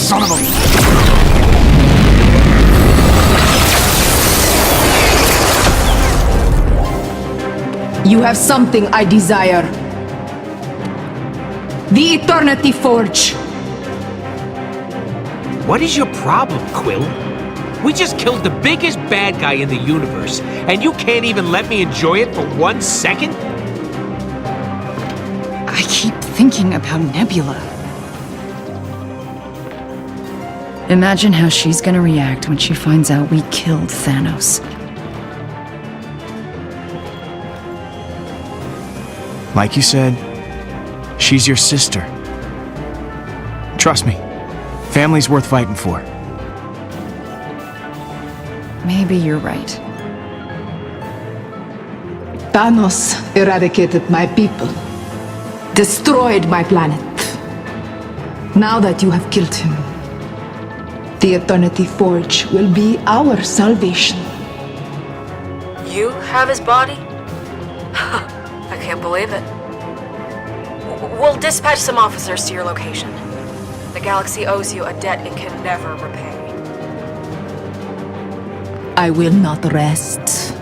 son of a... You have something I desire. The Eternity Forge. What is your problem, Quill? We just killed the biggest bad guy in the universe, and you can't even let me enjoy it for 1 second? I keep thinking about Nebula. Imagine how she's gonna react when she finds out we killed Thanos. Like you said, she's your sister. Trust me, family's worth fighting for. Maybe you're right. Thanos eradicated my people, destroyed my planet. Now that you have killed him, the Eternity Forge will be our salvation. You have his body? I can't believe it. We'll dispatch some officers to your location. The galaxy owes you a debt it can never repay. I will not rest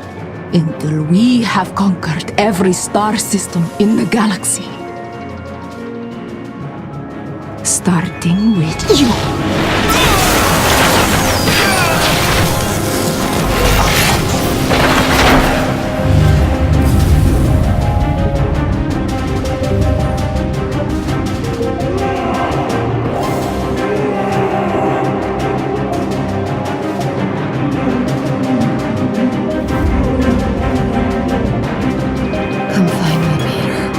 until we have conquered every star system in the galaxy. Starting with you. Come find me, Peter.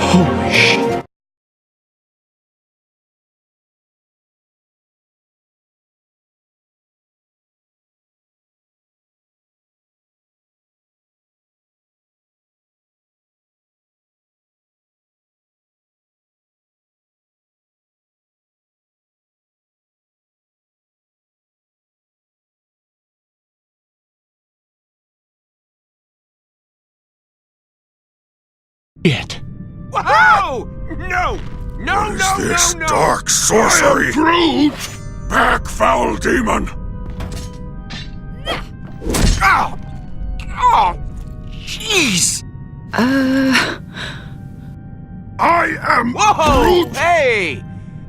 Holy shit. Shit. Whoa! No! No, What no, is this no, no! dark sorcery? Groot! Back, foul demon! Oh! Oh! Jeez! I am Whoa! Groot! Hey!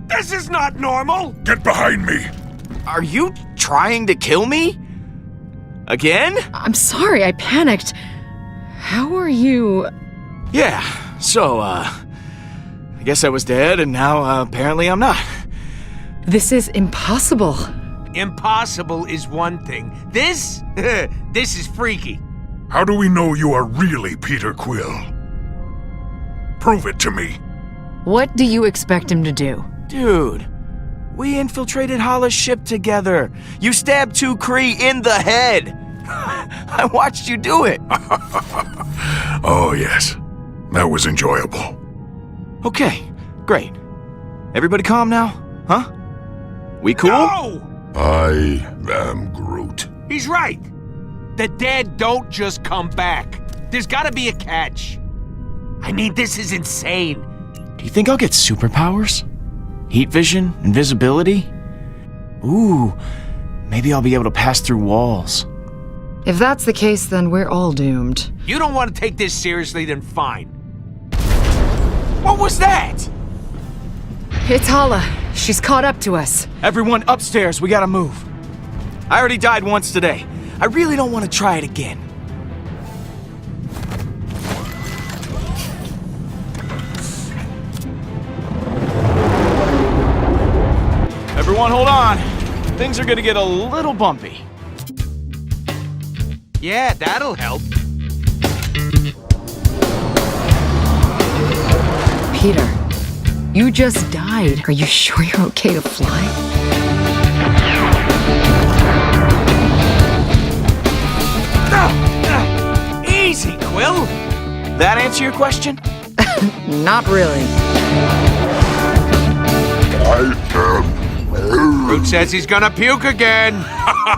This is not normal! Get behind me! Are you trying to kill me? Again? I'm sorry, I panicked. How are you? Yeah, so, I guess I was dead, and now, apparently I'm not. This is impossible. Impossible is one thing. This? This is freaky. How do we know you are really Peter Quill? Prove it to me. What do you expect him to do? Dude, we infiltrated Hala's ship together. You stabbed 2 Kree in the head. I watched you do it. Oh, yes. That was enjoyable. Okay, great. Everybody calm now? Huh? We cool? No! I am Groot. He's right. The dead don't just come back. There's gotta be a catch. I mean, this is insane. Do you think I'll get superpowers? Heat vision? Invisibility? Ooh, maybe I'll be able to pass through walls. If that's the case, then we're all doomed. You don't want to take this seriously, then fine. What was that? It's Hala. She's caught up to us. Everyone upstairs, we gotta move. I already died once today. I really don't want to try it again. Everyone hold on. Things are gonna get a little bumpy. Yeah, that'll help. Peter, you just died. Are you sure you're okay to fly? Easy, Quill. That answer your question? Not really. I am Groot says he's gonna puke again. I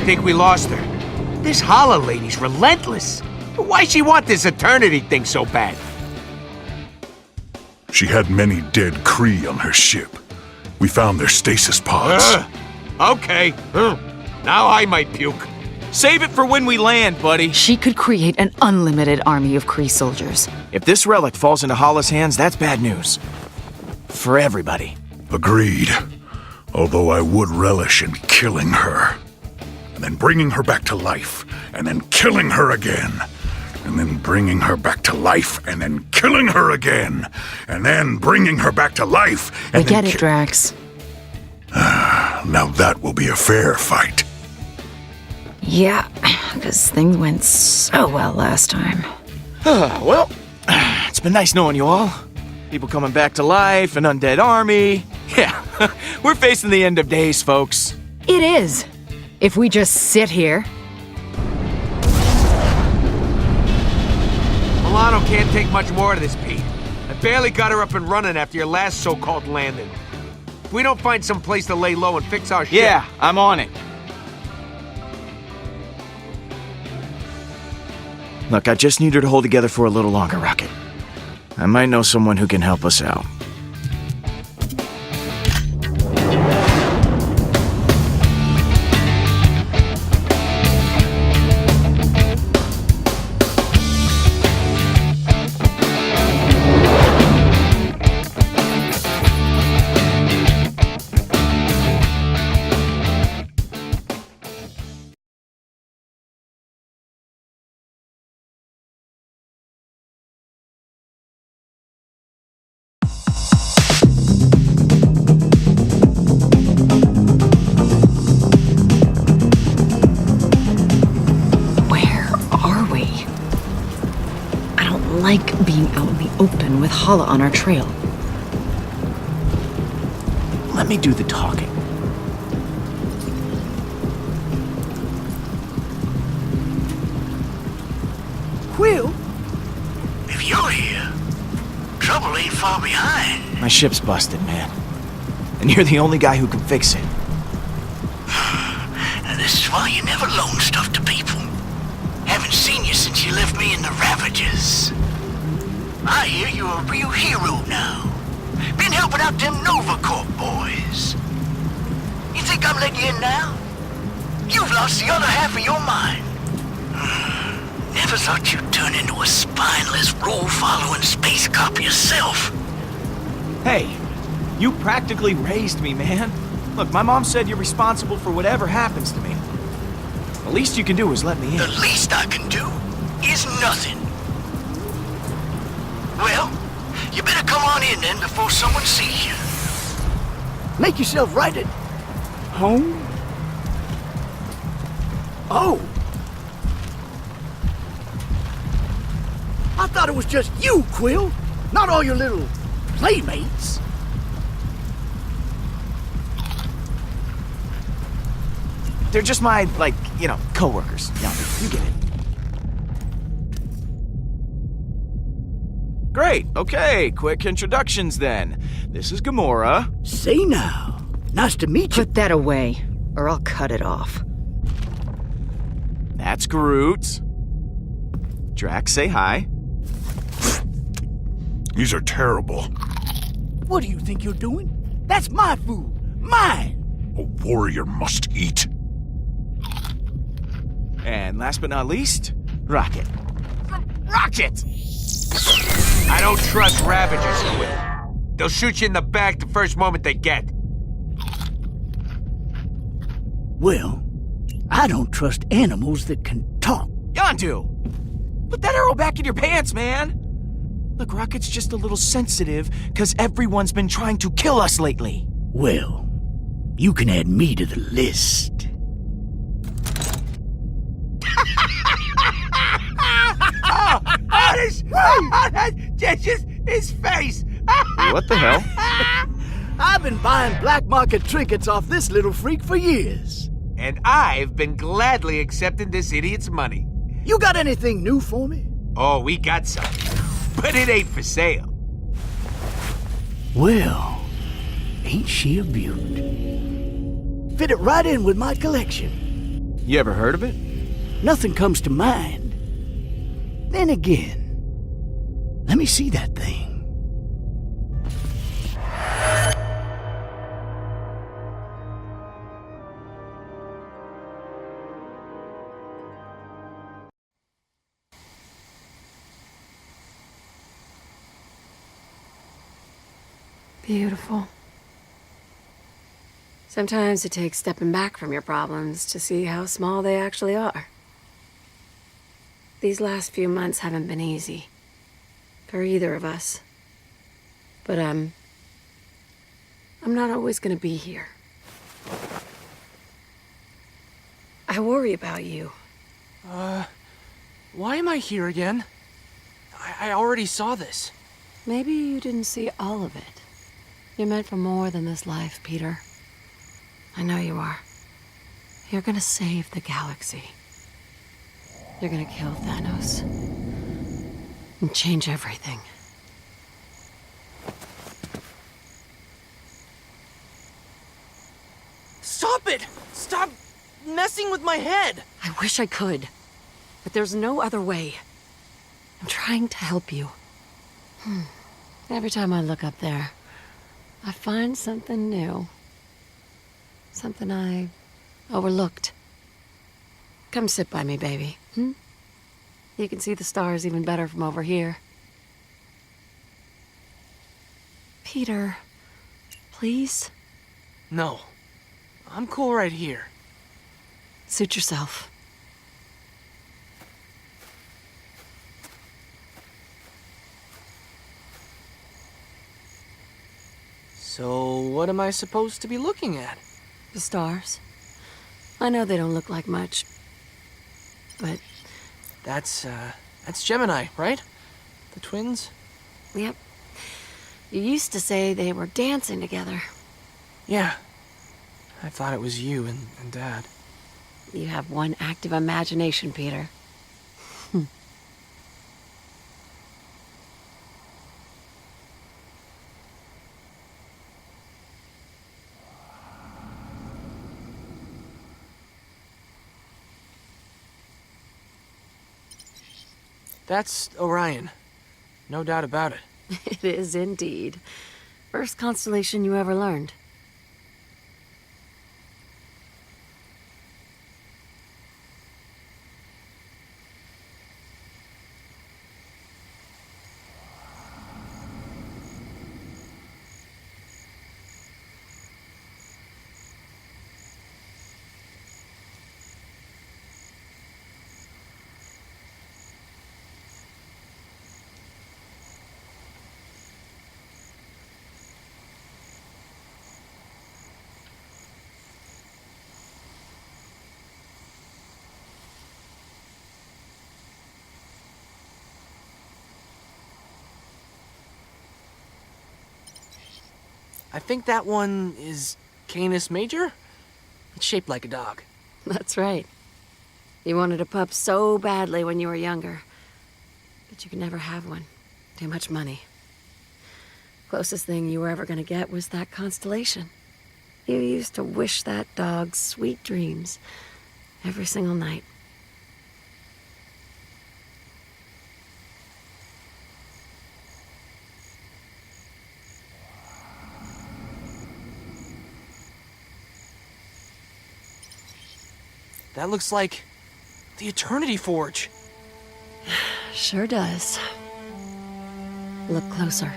think we lost her. This Hala lady's relentless. Why'd she want this eternity thing so bad? She had many dead Kree on her ship. We found their stasis pods. Okay. Now I might puke. Save it for when we land, buddy. She could create an unlimited army of Kree soldiers. If this relic falls into Hala's hands, that's bad news. For everybody. Agreed. Although I would relish in killing her. And then bringing her back to life. And then killing her again. And then bringing her back to life. And then killing her again. And then bringing her back to life. And We get it, Drax. Now that will be a fair fight. Yeah, because things went so well last time. Well, it's been nice knowing you all. People coming back to life, an undead army. Yeah, we're facing the end of days, folks. It is. If we just sit here. Milano can't take much more of this, Pete. I barely got her up and running after your last so-called landing. If we don't find some place to lay low and fix our shit... Yeah, I'm on it. Look, I just need her to hold together for a little longer, Rocket. I might know someone who can help us out. Like being out in the open with Hala on our trail. Let me do the talking. Quill? If you're here, trouble ain't far behind. My ship's busted, man. And you're the only guy who can fix it. And this is why you never loan stuff to people. Haven't seen you since you left me in the Ravages. I hear you're a real hero now. Been helping out them Nova Corp boys. You think I'm letting you in now? You've lost the other half of your mind. Never thought you'd turn into a spineless, rule-following space cop yourself. Hey, you practically raised me, man. Look, my mom said you're responsible for whatever happens to me. The least you can do is let me in. The least I can do is nothing. Well, you better come on in then before someone sees you. Make yourself right at home? Oh. I thought it was just you, Quill. Not all your little playmates. They're just my, co-workers. Yeah, you get it. Great, okay, quick introductions then. This is Gamora. Say now. Nice to meet you. Put that away, or I'll cut it off. That's Groot. Drax, say hi. These are terrible. What do you think you're doing? That's my food. Mine. A warrior must eat. And last but not least, Rocket. Rocket! I don't trust Ravagers, Quill. They'll shoot you in the back the first moment they get. Well, I don't trust animals that can talk. Yondu! Put that arrow back in your pants, man! Look, Rocket's just a little sensitive, because everyone's been trying to kill us lately. Well, you can add me to the list. That's just his face. What the hell? I've been buying black market trinkets off this little freak for years. And I've been gladly accepting this idiot's money. You got anything new for me? Oh, we got some. But it ain't for sale. Well, ain't she a beaut? Fit it right in with my collection. You ever heard of it? Nothing comes to mind. Then again, let me see that thing. Beautiful. Sometimes it takes stepping back from your problems to see how small they actually are. These last few months haven't been easy for either of us. But I'm not always gonna be here. I worry about you. Why am I here again? I already saw this. Maybe you didn't see all of it. You're meant for more than this life, Peter. I know you are. You're gonna save the galaxy. You're gonna kill Thanos. And change everything. Stop it! Stop messing with my head! I wish I could. But there's no other way. I'm trying to help you. Every time I look up there, I find something new. Something I overlooked. Come sit by me, baby. You can see the stars even better from over here. Peter, please? No. I'm cool right here. Suit yourself. So, what am I supposed to be looking at? The stars. I know they don't look like much, but... That's Gemini, right? The twins? Yep. You used to say they were dancing together. Yeah. I thought it was you and Dad. You have one active imagination, Peter. That's Orion. No doubt about it. It is indeed. First constellation you ever learned. I think that one is Canis Major? It's shaped like a dog. That's right. You wanted a pup so badly when you were younger. But you could never have one. Too much money. Closest thing you were ever gonna get was that constellation. You used to wish that dog sweet dreams every single night. That looks like the Eternity Forge. Sure does. Look closer.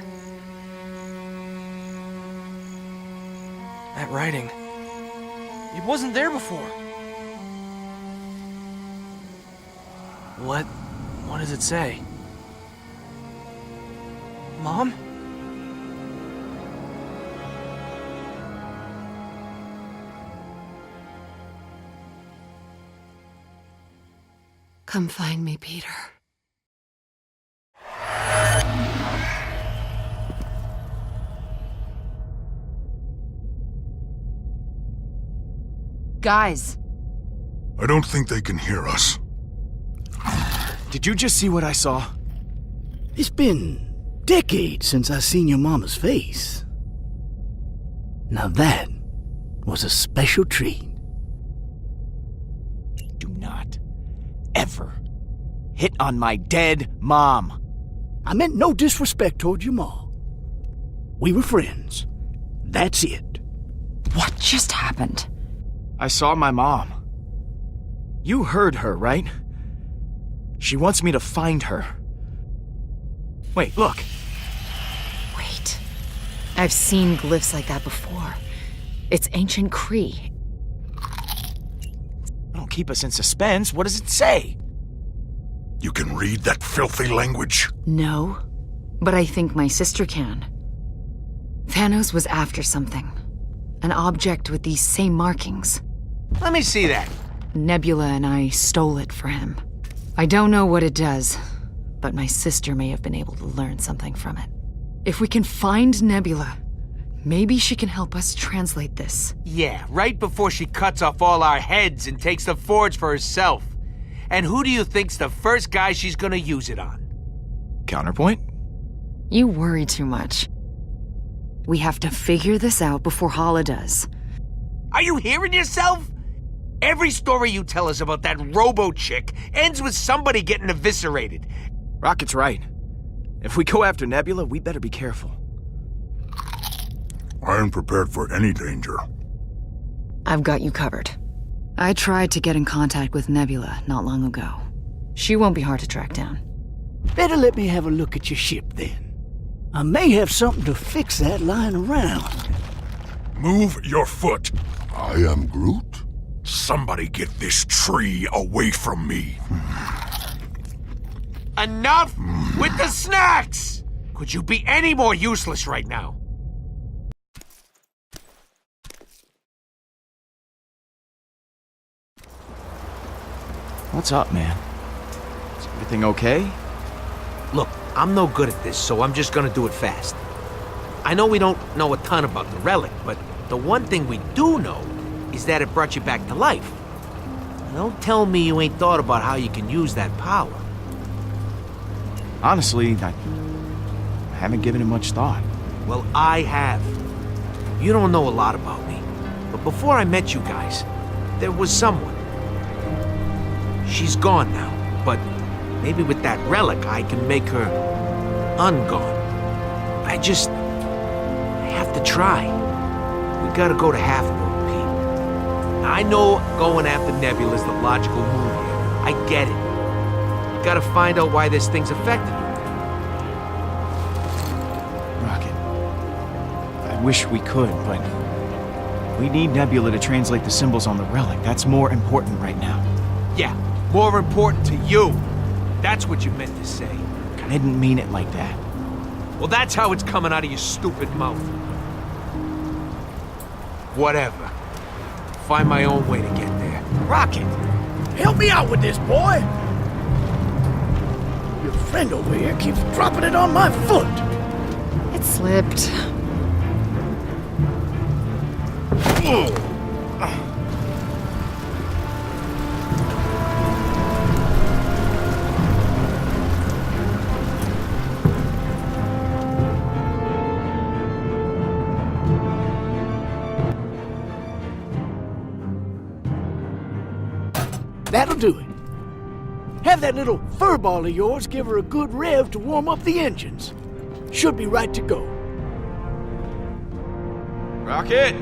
That writing. It wasn't there before. What does it say? Mom? Come find me, Peter. Guys, I don't think they can hear us. Did you just see what I saw? It's been decades since I seen your mama's face. Now that was a special treat. Do not ever hit on my dead mom. I meant no disrespect toward your ma. We were friends. That's it. what just happened? I saw my mom. You heard her, right? She wants me to find her. Wait, look. Wait. I've seen glyphs like that before. It's ancient Cree. Don't keep us in suspense. What does it say? You can read that filthy language? No, but I think my sister can. Thanos was after something. An object with these same markings. Let me see that. Nebula and I stole it for him. I don't know what it does, but my sister may have been able to learn something from it. If we can find Nebula, maybe she can help us translate this. Yeah, right before she cuts off all our heads and takes the forge for herself. And who do you think's the first guy she's gonna use it on? Counterpoint? You worry too much. We have to figure this out before Hala does. Are you hearing yourself? Every story you tell us about that robo-chick ends with somebody getting eviscerated. Rocket's right. If we go after Nebula, we better be careful. I am prepared for any danger. I've got you covered. I tried to get in contact with Nebula not long ago. She won't be hard to track down. Better let me have a look at your ship then. I may have something to fix that lying around. Move your foot. I am Groot? Somebody get this tree away from me. Enough with the snacks! Could you be any more useless right now? What's up, man? Is everything okay? Look, I'm no good at this, so I'm just gonna do it fast. I know we don't know a ton about the relic, but the one thing we do know is that it brought you back to life. Don't tell me you ain't thought about how you can use that power. Honestly, I haven't given it much thought. Well, I have. You don't know a lot about me, but before I met you guys, there was someone. She's gone now, but maybe with that relic I can make her ungone. I have to try. We gotta go to Half-World, Pete. I know going after Nebula's the logical move here. I get it. We gotta find out why this thing's affected you. Rocket. I wish we could, but we need Nebula to translate the symbols on the relic. That's more important right now. Yeah, more important to you. That's what you meant to say. I didn't mean it like that. Well, that's how it's coming out of your stupid mouth. Whatever. Find my own way to get there. Rocket! Help me out with this, boy! Your friend over here keeps dropping it on my foot! It slipped. That'll do it. Have that little furball of yours give her a good rev to warm up the engines. Should be right to go. Rocket!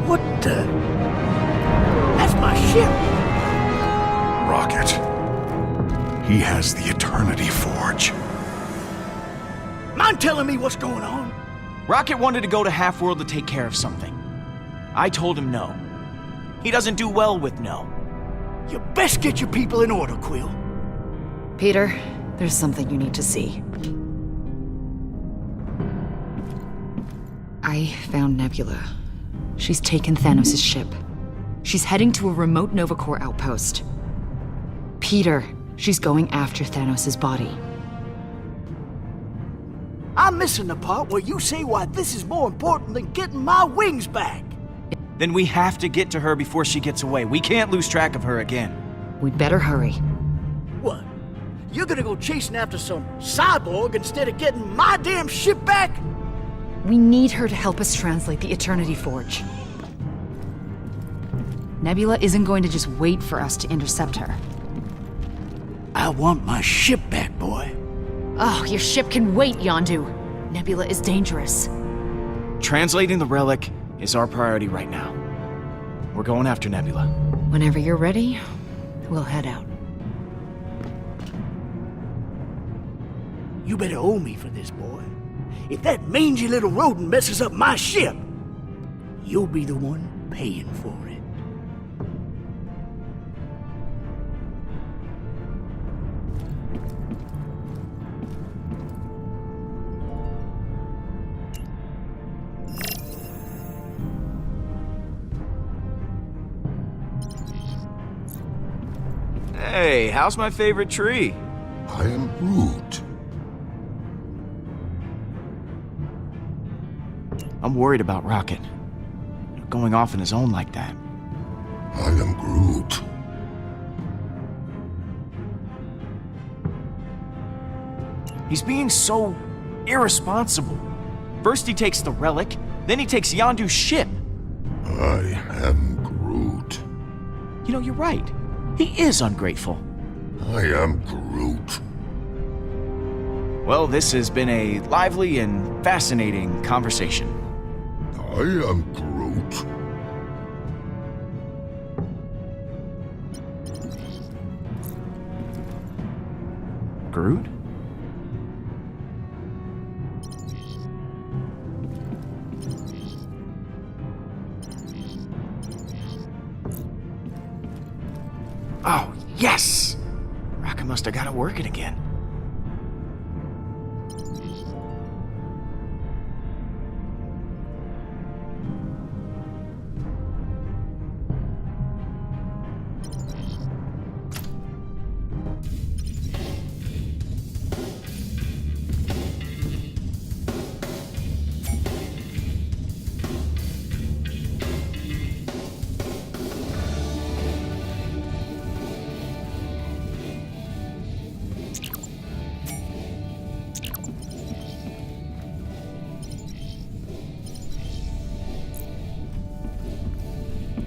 What the? That's my ship! Rocket. He has the Eternity Forge. Mind telling me what's going on? Rocket wanted to go to Half-World to take care of something. I told him no. He doesn't do well with no. You best get your people in order, Quill. Peter, there's something you need to see. I found Nebula. She's taken Thanos' ship. She's heading to a remote Nova Corps outpost. Peter, she's going after Thanos' body. I I'm missing the part where you say why this is more important than getting my wings back. Then we have to get to her before she gets away. We can't lose track of her again. We'd better hurry. What? You're gonna go chasing after some cyborg instead of getting my damn ship back? We need her to help us translate the Eternity Forge. Nebula isn't going to just wait for us to intercept her. I want my ship back, boy. Oh, your ship can wait, Yondu. Nebula is dangerous. Translating the relic is our priority right now. We're going after Nebula. Whenever you're ready, we'll head out. You better owe me for this, boy. If that mangy little rodent messes up my ship, you'll be the one paying for it. Hey, how's my favorite tree? I am Groot. I'm worried about Rocket. Going off on his own like that. I am Groot. He's being so irresponsible. First he takes the relic, then he takes Yondu's ship. I am Groot. You know, you're right. He is ungrateful. I am Groot. Well, this has been a lively and fascinating conversation. I am Groot. Groot? Oh, yes! Rocket must have got it working again.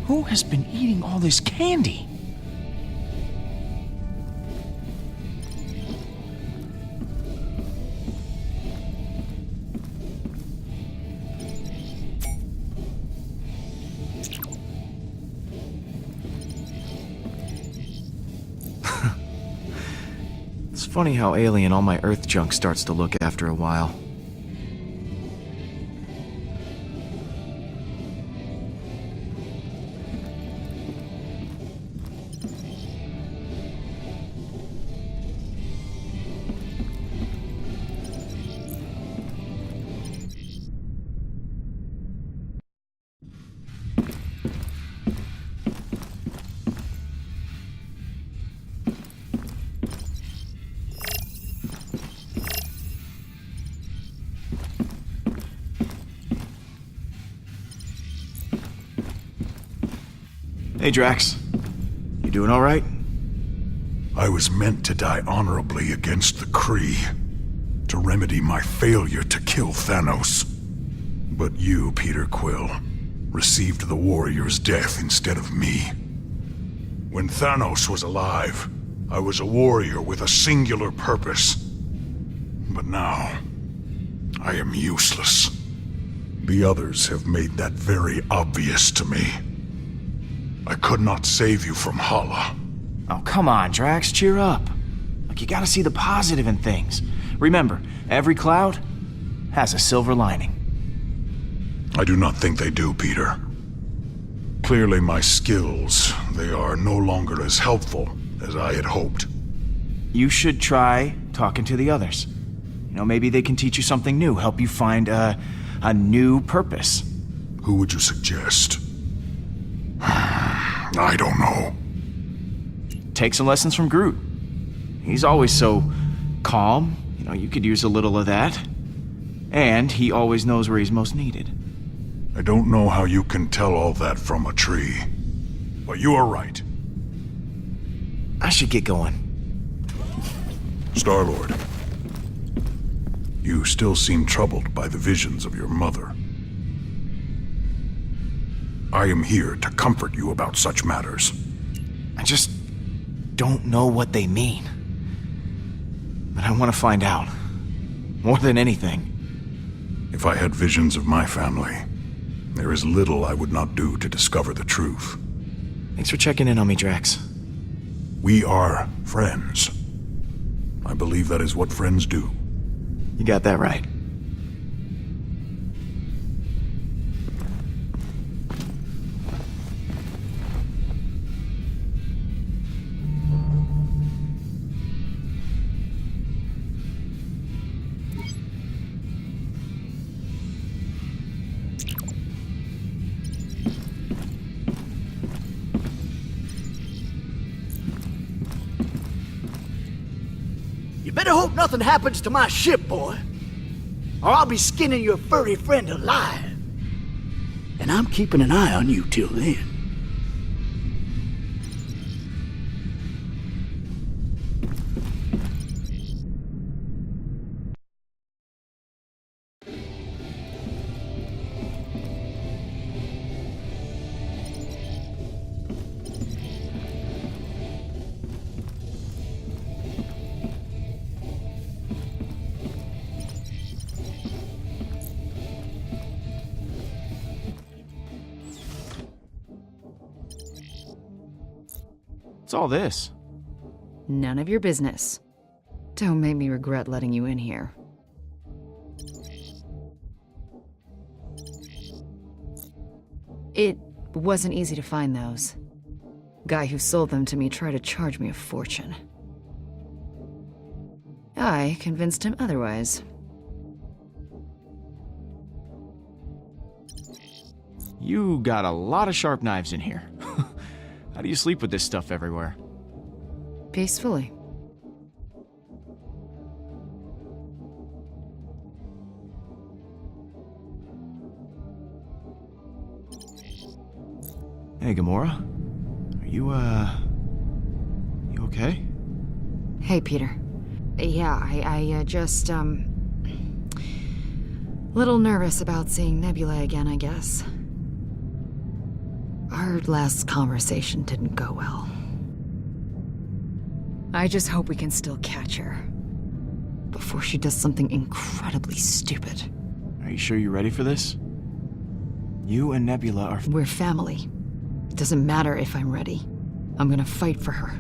Who has been eating all this candy? It's funny how alien all my Earth junk starts to look after a while. Hey, Drax. You doing all right? I was meant to die honorably against the Kree, to remedy my failure to kill Thanos. But you, Peter Quill, received the warrior's death instead of me. When Thanos was alive, I was a warrior with a singular purpose. But now, I am useless. The others have made that very obvious to me. I could not save you from Hala. Oh, come on, Drax, cheer up. Look, you gotta see the positive in things. Remember, every cloud has a silver lining. I do not think they do, Peter. Clearly my skills, they are no longer as helpful as I had hoped. You should try talking to the others. You know, maybe they can teach you something new, help you find a new purpose. Who would you suggest? I don't know. Take some lessons from Groot. He's always so calm. You know, you could use a little of that. And he always knows where he's most needed. I don't know how you can tell all that from a tree. But you are right. I should get going. Star-Lord, you still seem troubled by the visions of your mother. I am here to comfort you about such matters. I just don't know what they mean. But I want to find out. More than anything. If I had visions of my family, there is little I would not do to discover the truth. Thanks for checking in on me, Drax. We are friends. I believe that is what friends do. You got that right. You better hope nothing happens to my ship, boy. Or I'll be skinning your furry friend alive. And I'm keeping an eye on you till then. What's all this? None of your business. Don't make me regret letting you in here. It wasn't easy to find those. Guy who sold them to me tried to charge me a fortune. I convinced him otherwise. You got a lot of sharp knives in here. How do you sleep with this stuff everywhere? Peacefully. Hey, Gamora. Are you okay? Hey, Peter. Yeah, I just, little nervous about seeing Nebula again, I guess. Our last conversation didn't go well. I just hope we can still catch her. Before she does something incredibly stupid. Are you sure you're ready for this? You and Nebula are... We're family. It doesn't matter if I'm ready. I'm gonna fight for her.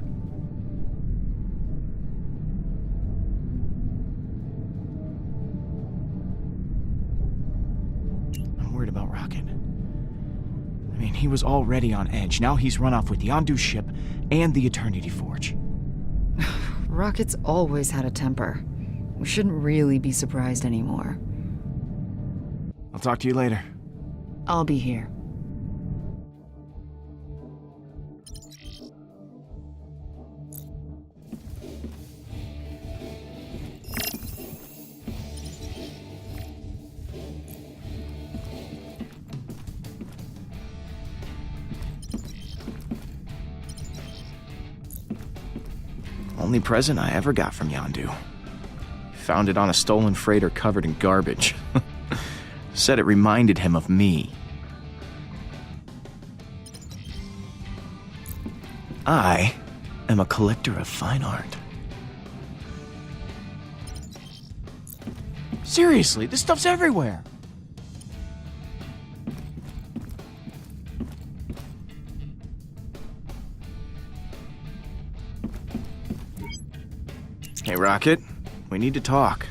I'm worried about Rocket. I mean, he was already on edge. Now he's run off with the Yondu ship and the Eternity Forge. Rocket's always had a temper. We shouldn't really be surprised anymore. I'll talk to you later. I'll be here. Only present I ever got from Yondu. Found it on a stolen freighter covered in garbage. Said it reminded him of me. I am a collector of fine art. Seriously, this stuff's everywhere. Hey, Rocket. We need to talk.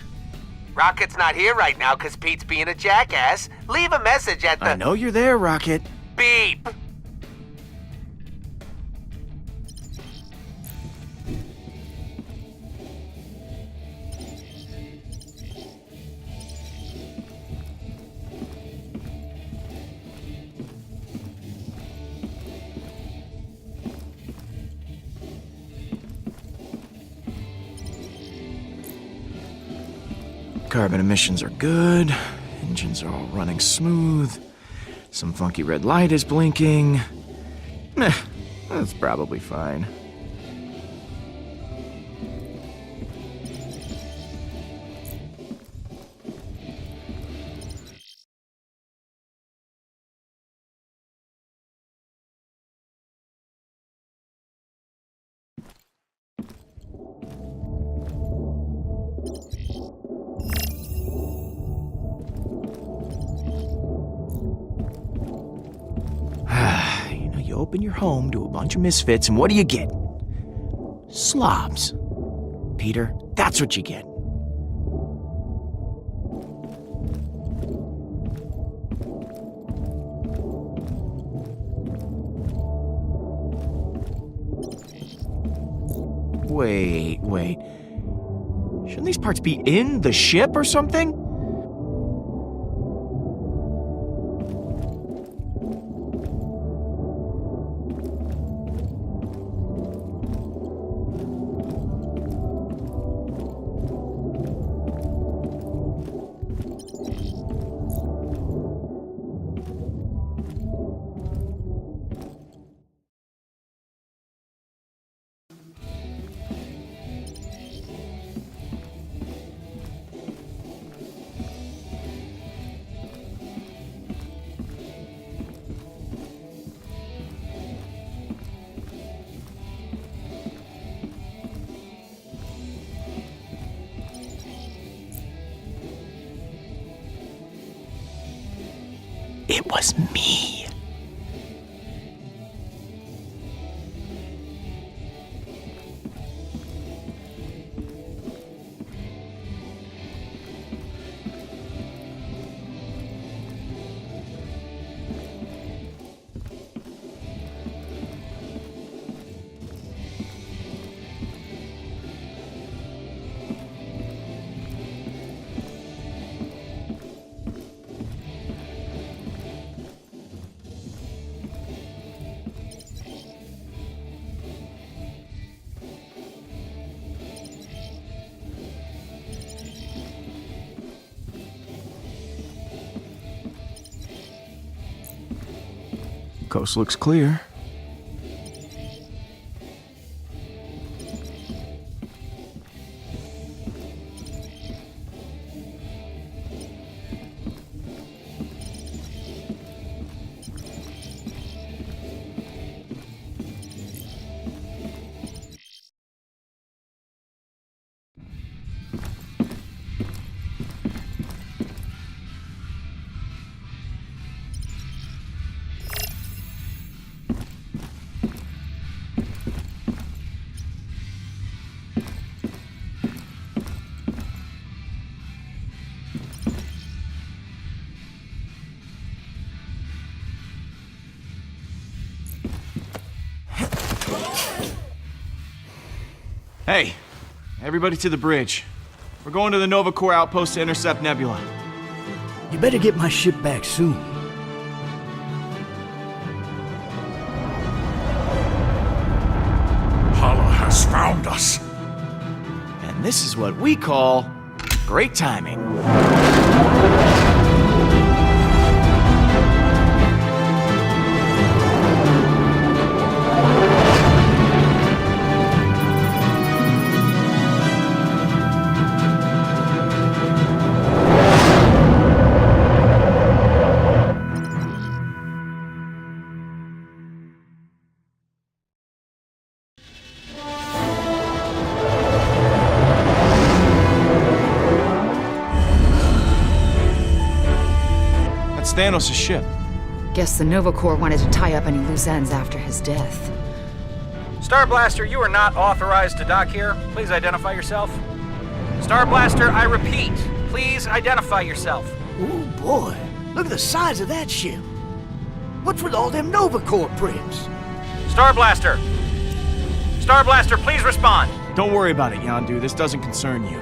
Rocket's not here right now because Pete's being a jackass. Leave a message at the... I know you're there, Rocket. Beep! Carbon emissions are good. Engines are all running smooth. Some funky red light is blinking. Meh, that's probably fine. You open your home to a bunch of misfits, and what do you get? Slobs. Peter, that's what you get. Wait. Shouldn't these parts be in the ship or something? It was me. Coast looks clear. Hey, everybody to the bridge. We're going to the Nova Corps outpost to intercept Nebula. You better get my ship back soon. Hala has found us. And this is what we call great timing. Thanos' ship. Guess the Nova Corps wanted to tie up any loose ends after his death. Star Blaster, you are not authorized to dock here. Please identify yourself. Star Blaster, I repeat, please identify yourself. Oh boy, look at the size of that ship. What's with all them Nova Corps prints? Star Blaster! Star Blaster, please respond. Don't worry about it, Yondu. This doesn't concern you.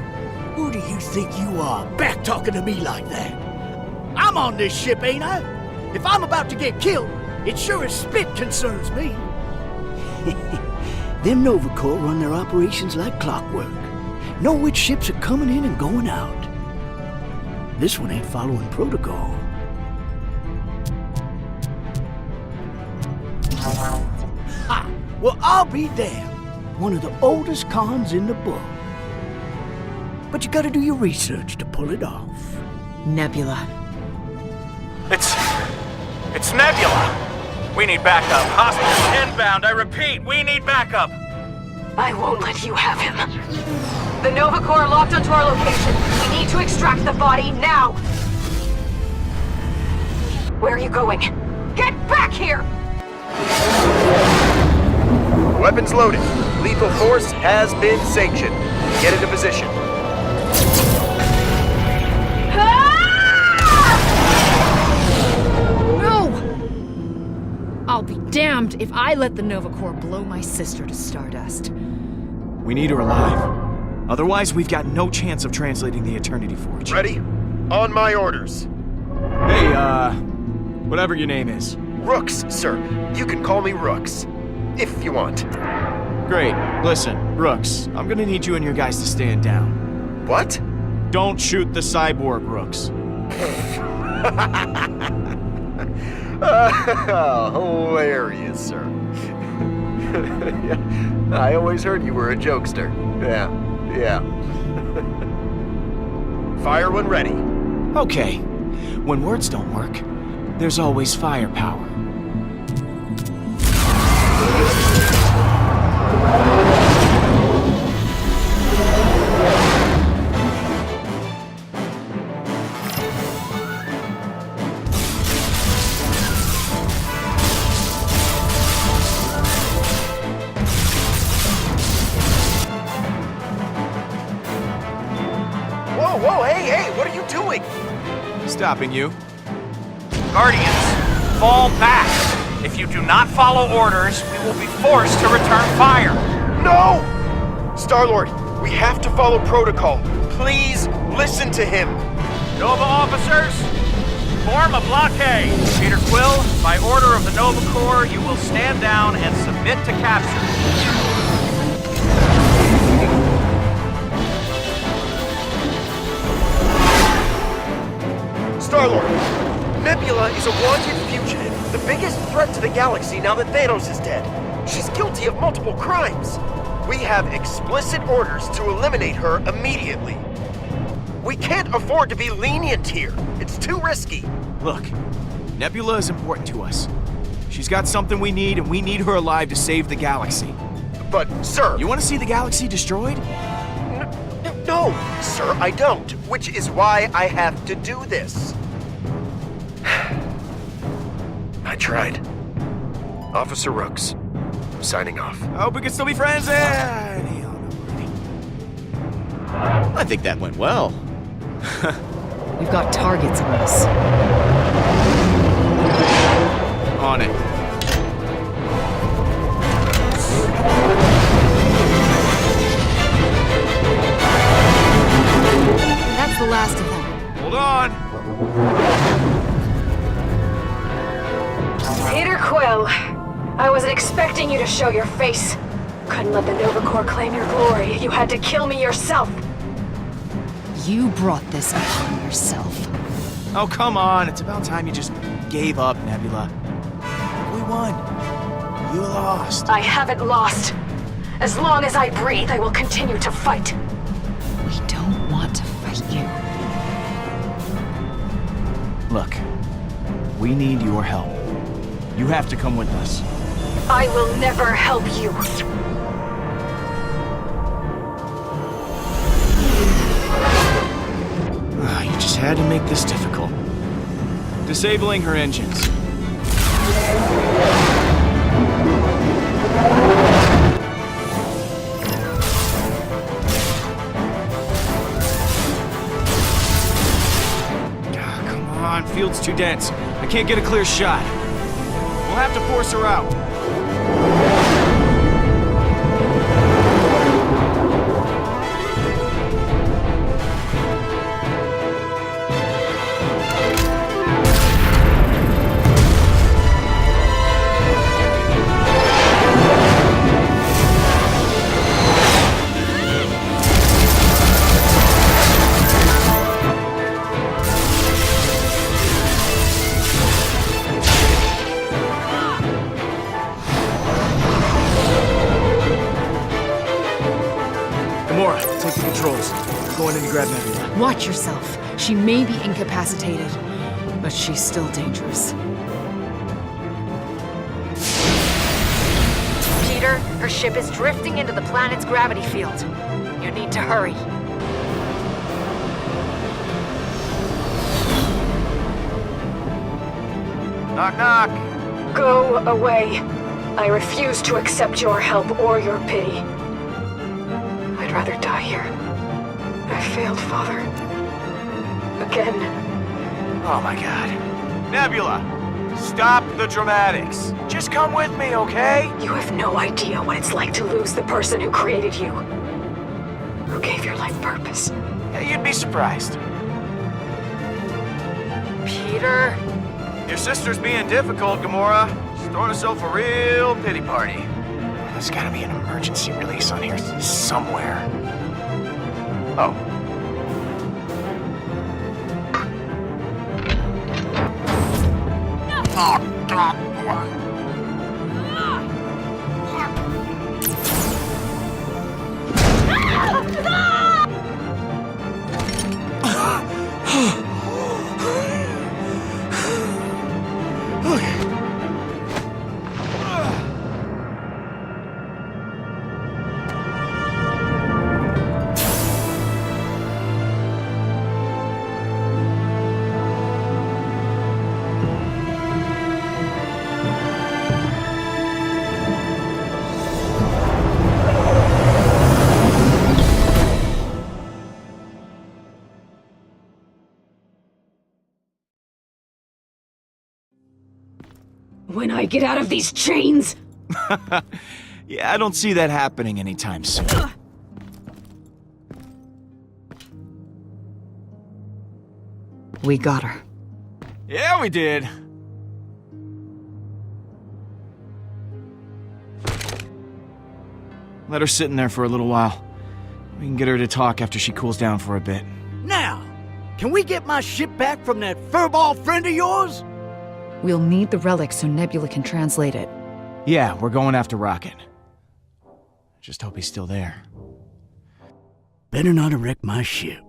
Who do you think you are, back talking to me like that? I'm on this ship, ain't I? If I'm about to get killed, it sure as spit concerns me. Them Nova Corps run their operations like clockwork. Know which ships are coming in and going out. This one ain't following protocol. Ha! Well, I'll be damned. One of the oldest cons in the book. But you gotta do your research to pull it off. Nebula. It's Nebula! We need backup. Hostile inbound, I repeat, we need backup! I won't let you have him. The Nova Corps are locked onto our location. We need to extract the body now! Where are you going? Get back here! Weapons loaded. Lethal force has been sanctioned. Get into position. No! I'll be damned if I let the Nova Corps blow my sister to stardust. We need her alive. Otherwise, we've got no chance of translating the Eternity Forge. Ready? On my orders. Hey, whatever your name is. Rooks, sir. You can call me Rooks. If you want. Great. Listen, Rooks, I'm gonna need you and your guys to stand down. What? Don't shoot the cyborg, Rooks. Hilarious, sir. Yeah, I always heard you were a jokester. Yeah. Fire when ready. Okay. When words don't work, there's always firepower. Whoa, hey, what are you doing? Stopping you. Guardians, fall back! If you do not follow orders, we will be forced to return fire! No! Star-Lord, we have to follow protocol. Please listen to him. Nova officers, form a blockade! Peter Quill, by order of the Nova Corps, you will stand down and submit to capture. Star-Lord, Nebula is a wanted fugitive, the biggest threat to the galaxy now that Thanos is dead. She's guilty of multiple crimes. We have explicit orders to eliminate her immediately. We can't afford to be lenient here. It's too risky. Look, Nebula is important to us. She's got something we need, and we need her alive to save the galaxy. But, sir... You want to see the galaxy destroyed? No, sir, I don't. Which is why I have to do this. I tried. Officer Rooks, signing off. I hope we can still be friends. I think that went well. We've got targets on us. On it. That's the last of them. Hold on. Peter Quill, I wasn't expecting you to show your face. Couldn't let the Nova Corps claim your glory. You had to kill me yourself. You brought this upon yourself. Oh, come on. It's about time you just gave up, Nebula. We won. You lost. I haven't lost. As long as I breathe, I will continue to fight. We don't want to fight you. Look, we need your help. You have to come with us. I will never help you. You just had to make this difficult. Disabling her engines. Come on, field's too dense. I can't get a clear shot. We'll have to force her out. controls. Going in to grab Nebula. Watch yourself. She may be incapacitated, but she's still dangerous. Peter, her ship is drifting into the planet's gravity field. You need to hurry. Knock, knock. Go away. I refuse to accept your help or your pity. I'd rather die here. I failed, Father. Again. Oh my god. Nebula, stop the dramatics. Just come with me, okay? You have no idea what it's like to lose the person who created you. Who gave your life purpose. Yeah, you'd be surprised. Peter? Your sister's being difficult, Gamora. She's throwing herself a real pity party. There's gotta be an emergency release on here somewhere. Oh. When I get out of these chains! Yeah, I don't see that happening anytime soon. We got her. Yeah, we did. Let her sit in there for a little while. We can get her to talk after she cools down for a bit. Now, can we get my ship back from that furball friend of yours? We'll need the relic so Nebula can translate it. Yeah, we're going after Rocket. Just hope he's still there. Better not have wrecked my ship.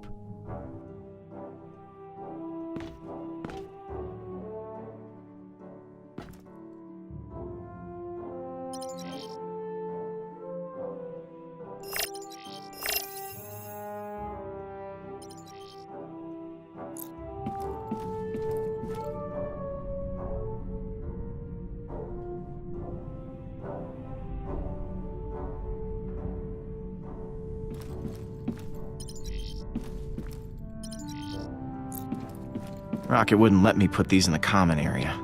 Rocket wouldn't let me put these in the common area.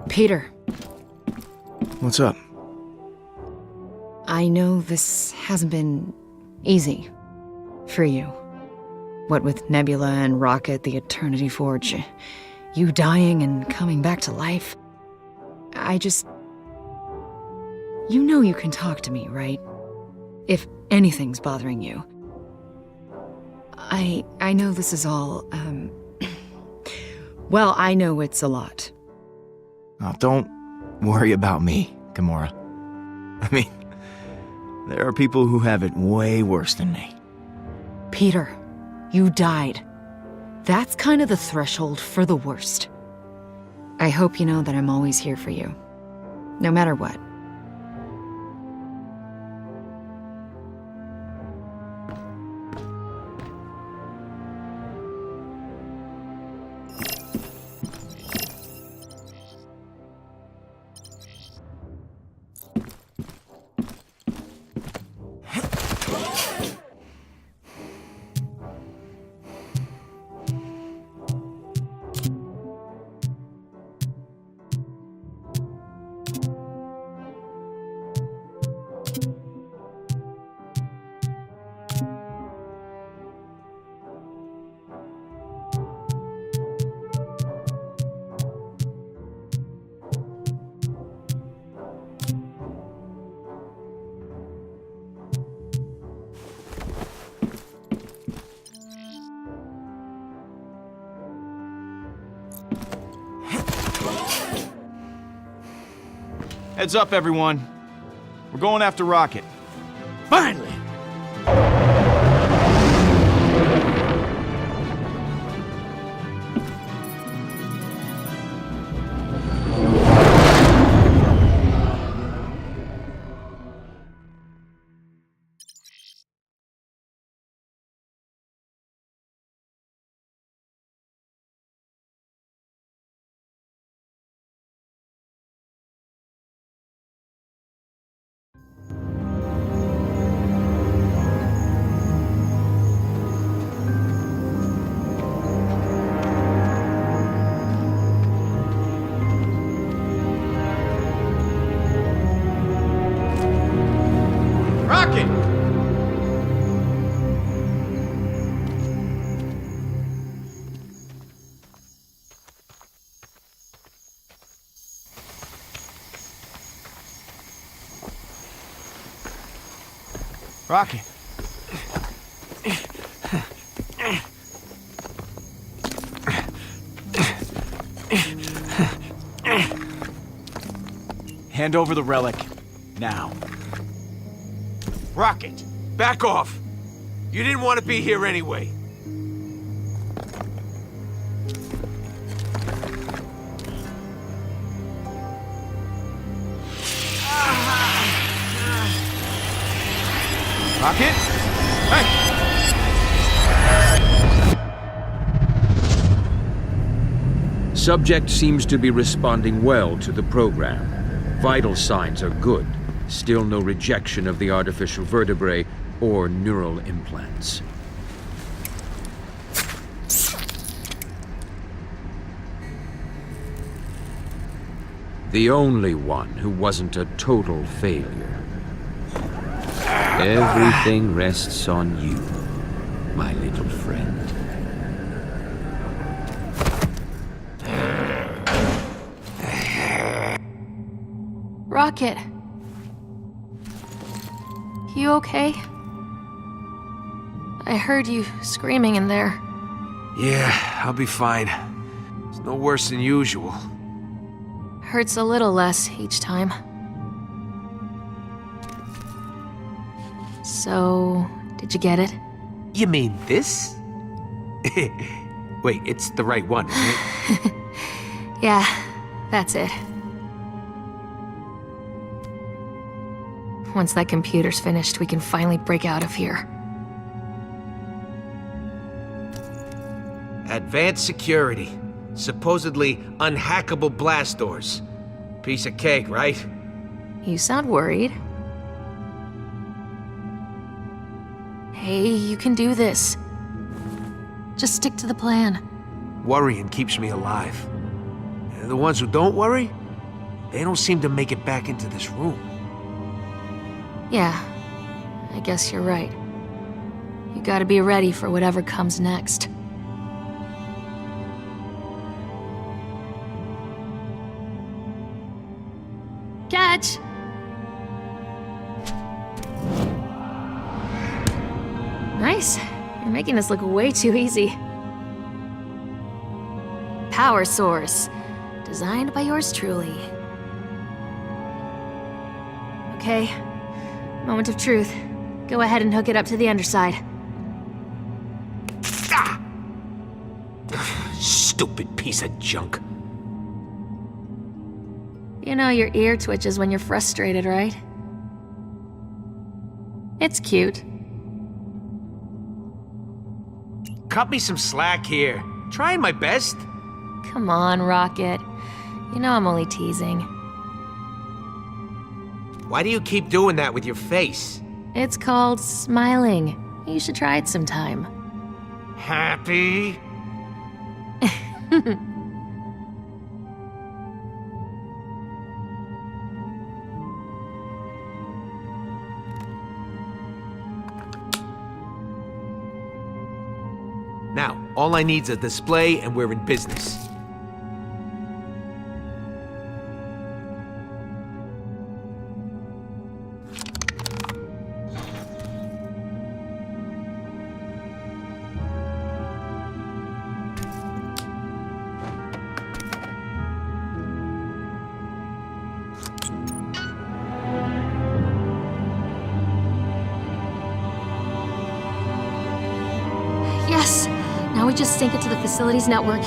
Peter. What's up? I know this hasn't been easy for you. What with Nebula and Rocket, the Eternity Forge, you dying and coming back to life. I just... You know you can talk to me, right? If anything's bothering you. I know this is all, well, I know it's a lot. Oh, don't worry about me, Gamora. I mean, there are people who have it way worse than me. Peter, you died. That's kind of the threshold for the worst. I hope you know that I'm always here for you. No matter what. Heads up, everyone. We're going after Rocket. Finally! Rocket! Rocket. Hand over the relic. Now. Rocket, back off. You didn't want to be here anyway. Rocket? Hey! Subject seems to be responding well to the program. Vital signs are good. Still no rejection of the artificial vertebrae or neural implants. The only one who wasn't a total failure. Everything rests on you, my little friend. Rocket. You okay? I heard you screaming in there. Yeah, I'll be fine. It's no worse than usual. Hurts a little less each time. So, did you get it? You mean this? Wait, it's the right one, isn't it? Yeah, that's it. Once that computer's finished, we can finally break out of here. Advanced security. Supposedly unhackable blast doors. Piece of cake, right? You sound worried. Hey, you can do this. Just stick to the plan. Worrying keeps me alive. And the ones who don't worry, they don't seem to make it back into this room. Yeah, I guess you're right. You gotta be ready for whatever comes next. Catch! Nice. You're making this look way too easy. Power source. Designed by yours truly. Okay. Moment of truth. Go ahead and hook it up to the underside. Ah! Stupid piece of junk. You know your ear twitches when you're frustrated, right? It's cute. Cut me some slack here. Trying my best. Come on, Rocket. You know I'm only teasing. Why do you keep doing that with your face? It's called smiling. You should try it sometime. Happy? Now, all I need's a display and we're in business. we just sync it to the facilities network?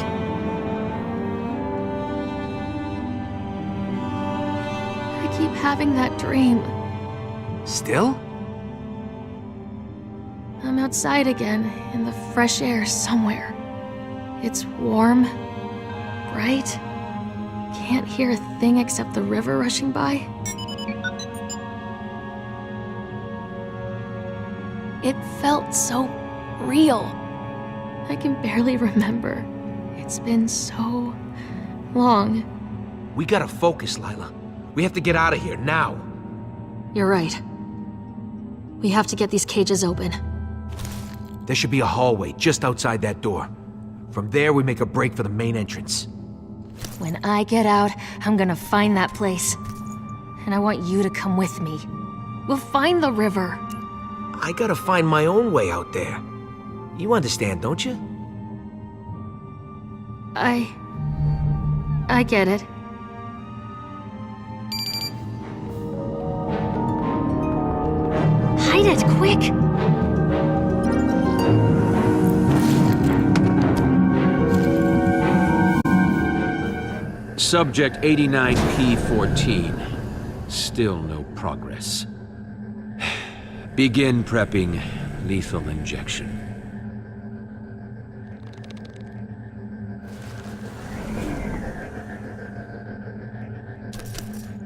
I keep having that dream. Still? I'm outside again, in the fresh air somewhere. It's warm, bright. Can't hear a thing except the river rushing by. It felt so real. I can barely remember. It's been so long. We gotta focus, Lila. We have to get out of here now. You're right. We have to get these cages open. There should be a hallway just outside that door. From there, we make a break for the main entrance. When I get out, I'm gonna find that place. And I want you to come with me. We'll find the river. I gotta find my own way out there. You understand, don't you? I get it. Hide it, quick! Subject 89P14. Still no progress. Begin prepping lethal injection.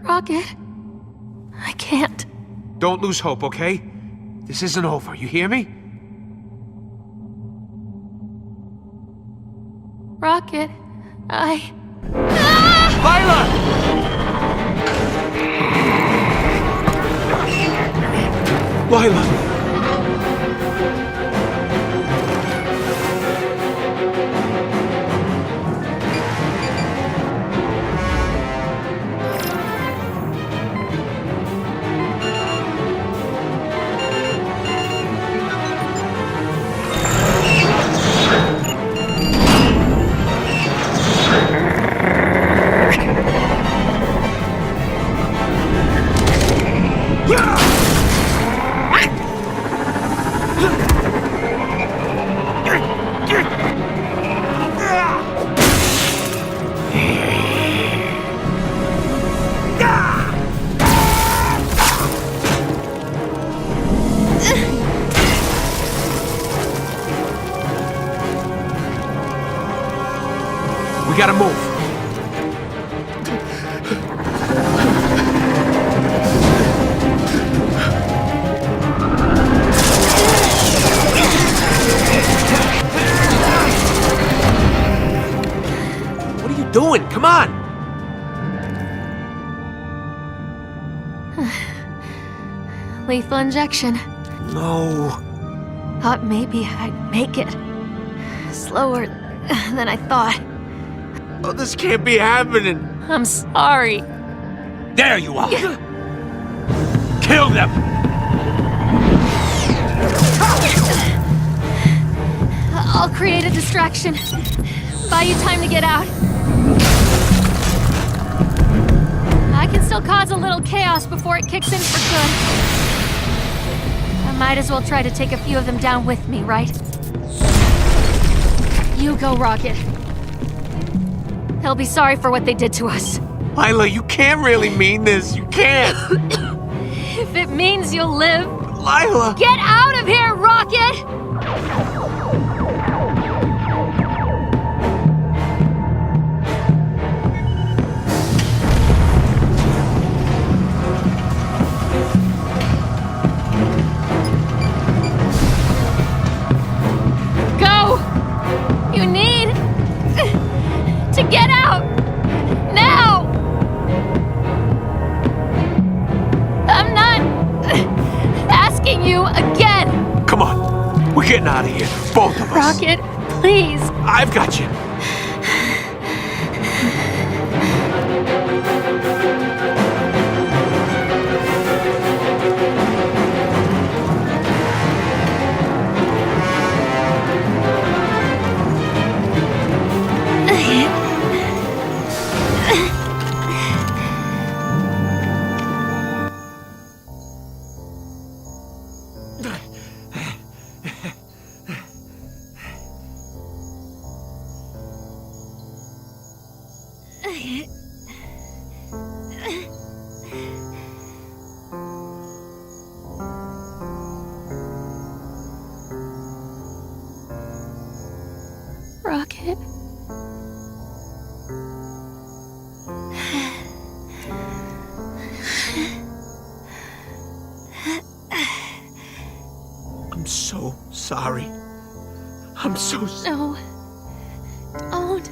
Rocket, I can't. Don't lose hope, okay? This isn't over, you hear me? Rocket, Lila! Lila! We gotta move. What are you doing? Come on! lethal injection. No. Thought maybe I'd make it. Slower than I thought. Oh, this can't be happening. I'm sorry. There you are. Kill them. I'll create a distraction. Buy you time to get out. I can still cause a little chaos before it kicks in for good. I might as well try to take a few of them down with me, right? You go, Rocket. They'll be sorry for what they did to us. Lila, you can't really mean this. You can't. If it means you'll live... Lila! Get out of here, Rocket! Go! You need... to get out! Now! I'm not... asking you again! Come on. We're getting out of here. Both of us. Rocket, please. I've got you. Rocket. I'm so sorry. I'm so No. Don't.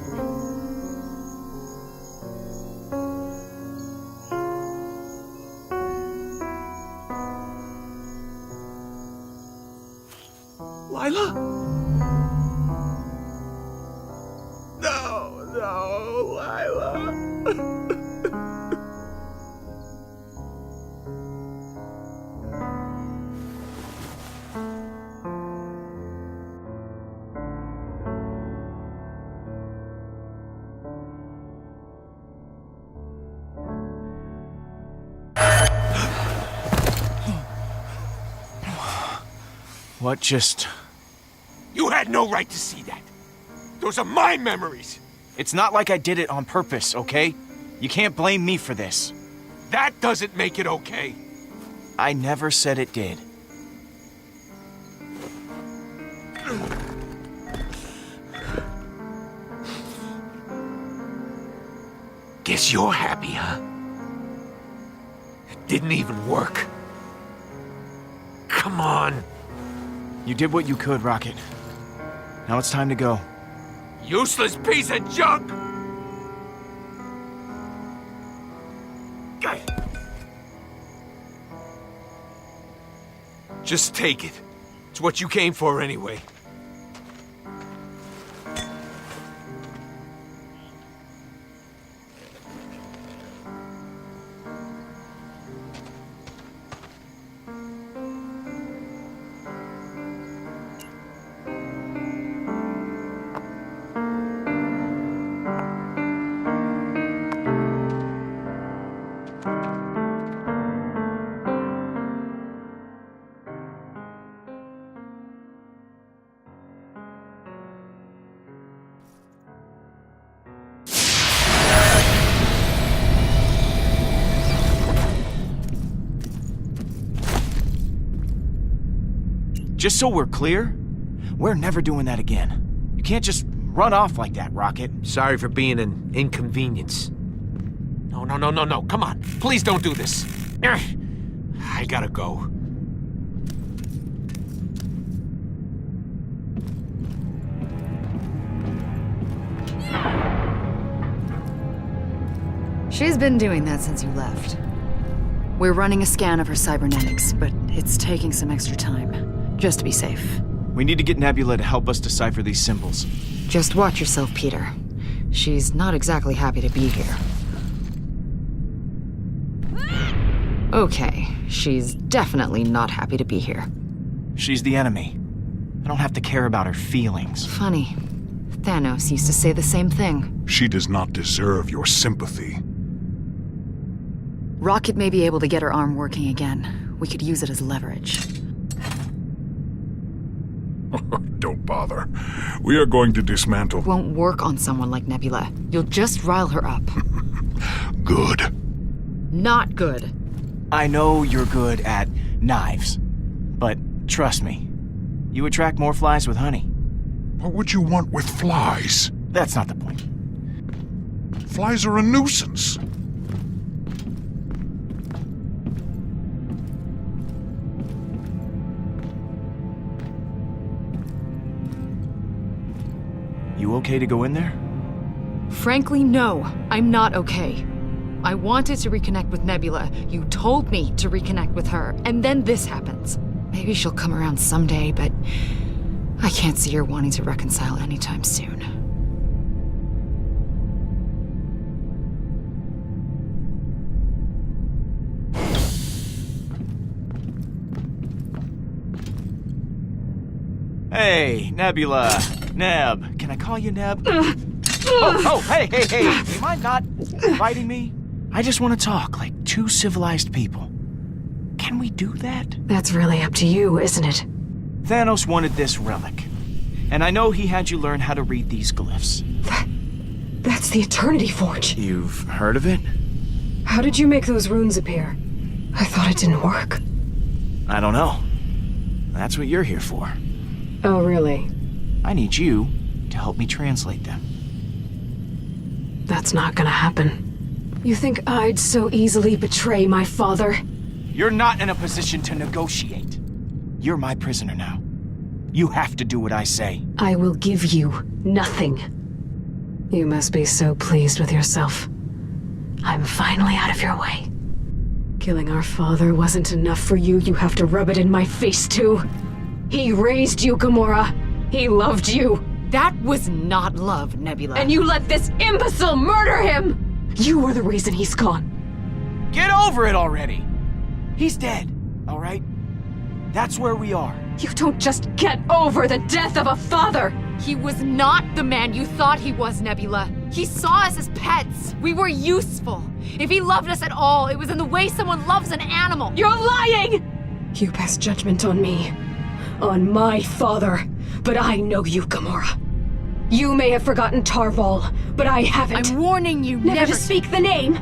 Lila? No, Lila. What just... You had no right to see that. Those are my memories. It's not like I did it on purpose, okay? You can't blame me for this. That doesn't make it okay. I never said it did. Guess you're happy, huh? It didn't even work. Come on. You did what you could, Rocket. Now it's time to go. Useless piece of junk! Just take it. It's what you came for anyway. Just so we're clear, we're never doing that again. You can't just run off like that, Rocket. Sorry for being an inconvenience. No. Come on. Please don't do this. I gotta go. She's been doing that since you left. We're running a scan of her cybernetics, but it's taking some extra time. Just to be safe. We need to get Nebula to help us decipher these symbols. Just watch yourself, Peter. She's not exactly happy to be here. Okay, she's definitely not happy to be here. She's the enemy. I don't have to care about her feelings. Funny. Thanos used to say the same thing. She does not deserve your sympathy. Rocket may be able to get her arm working again. We could use it as leverage. Don't bother. We are going to dismantle... Won't work on someone like Nebula. You'll just rile her up. Good. Not good. I know you're good at knives, but trust me, you attract more flies with honey. What would you want with flies? That's not the point. Flies are a nuisance. You okay to go in there? Frankly, no. I'm not okay. I wanted to reconnect with Nebula. You told me to reconnect with her, and then this happens. Maybe she'll come around someday, but I can't see her wanting to reconcile anytime soon. Hey, Nebula. Neb. Can I call you Neb? Hey. You mind not fighting me? I just want to talk like two civilized people. Can we do that? That's really up to you, isn't it? Thanos wanted this relic. And I know he had you learn how to read these glyphs. That's the Eternity Forge. You've heard of it? How did you make those runes appear? I thought it didn't work. I don't know. That's what you're here for. Oh, really? I need you to help me translate them. That's not gonna happen. You think I'd so easily betray my father? You're not in a position to negotiate. You're my prisoner now. You have to do what I say. I will give you nothing. You must be so pleased with yourself. I'm finally out of your way. Killing our father wasn't enough for you. You have to rub it in my face, too. He raised you, Gamora. He loved you. That was not love, Nebula. And you let this imbecile murder him! You were the reason he's gone. Get over it already! He's dead, all right? That's where we are. You don't just get over the death of a father! He was not the man you thought he was, Nebula. He saw us as pets. We were useful. If he loved us at all, it was in the way someone loves an animal. You're lying! You pass judgment on me. On my father. But I know you, Gamora. You may have forgotten Tarval, but I haven't. I'm warning you, never to speak the name.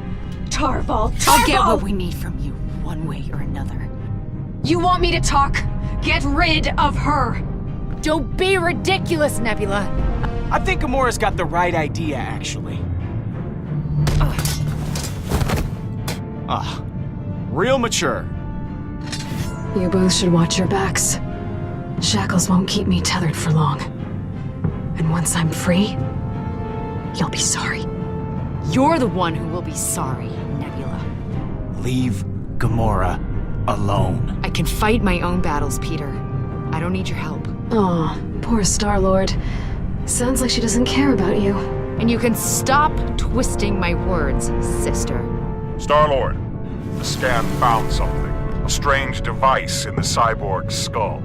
Tarval. I'll get what we need from you, one way or another. You want me to talk? Get rid of her. Don't be ridiculous, Nebula. I think Gamora's got the right idea, actually. Real mature. You both should watch your backs. Shackles won't keep me tethered for long. And once I'm free, you'll be sorry. You're the one who will be sorry, Nebula. Leave Gamora alone. I can fight my own battles, Peter. I don't need your help. Aw, poor Star-Lord. Sounds like she doesn't care about you. And you can stop twisting my words, sister. Star-Lord, the scan found something. A strange device in the cyborg's skull.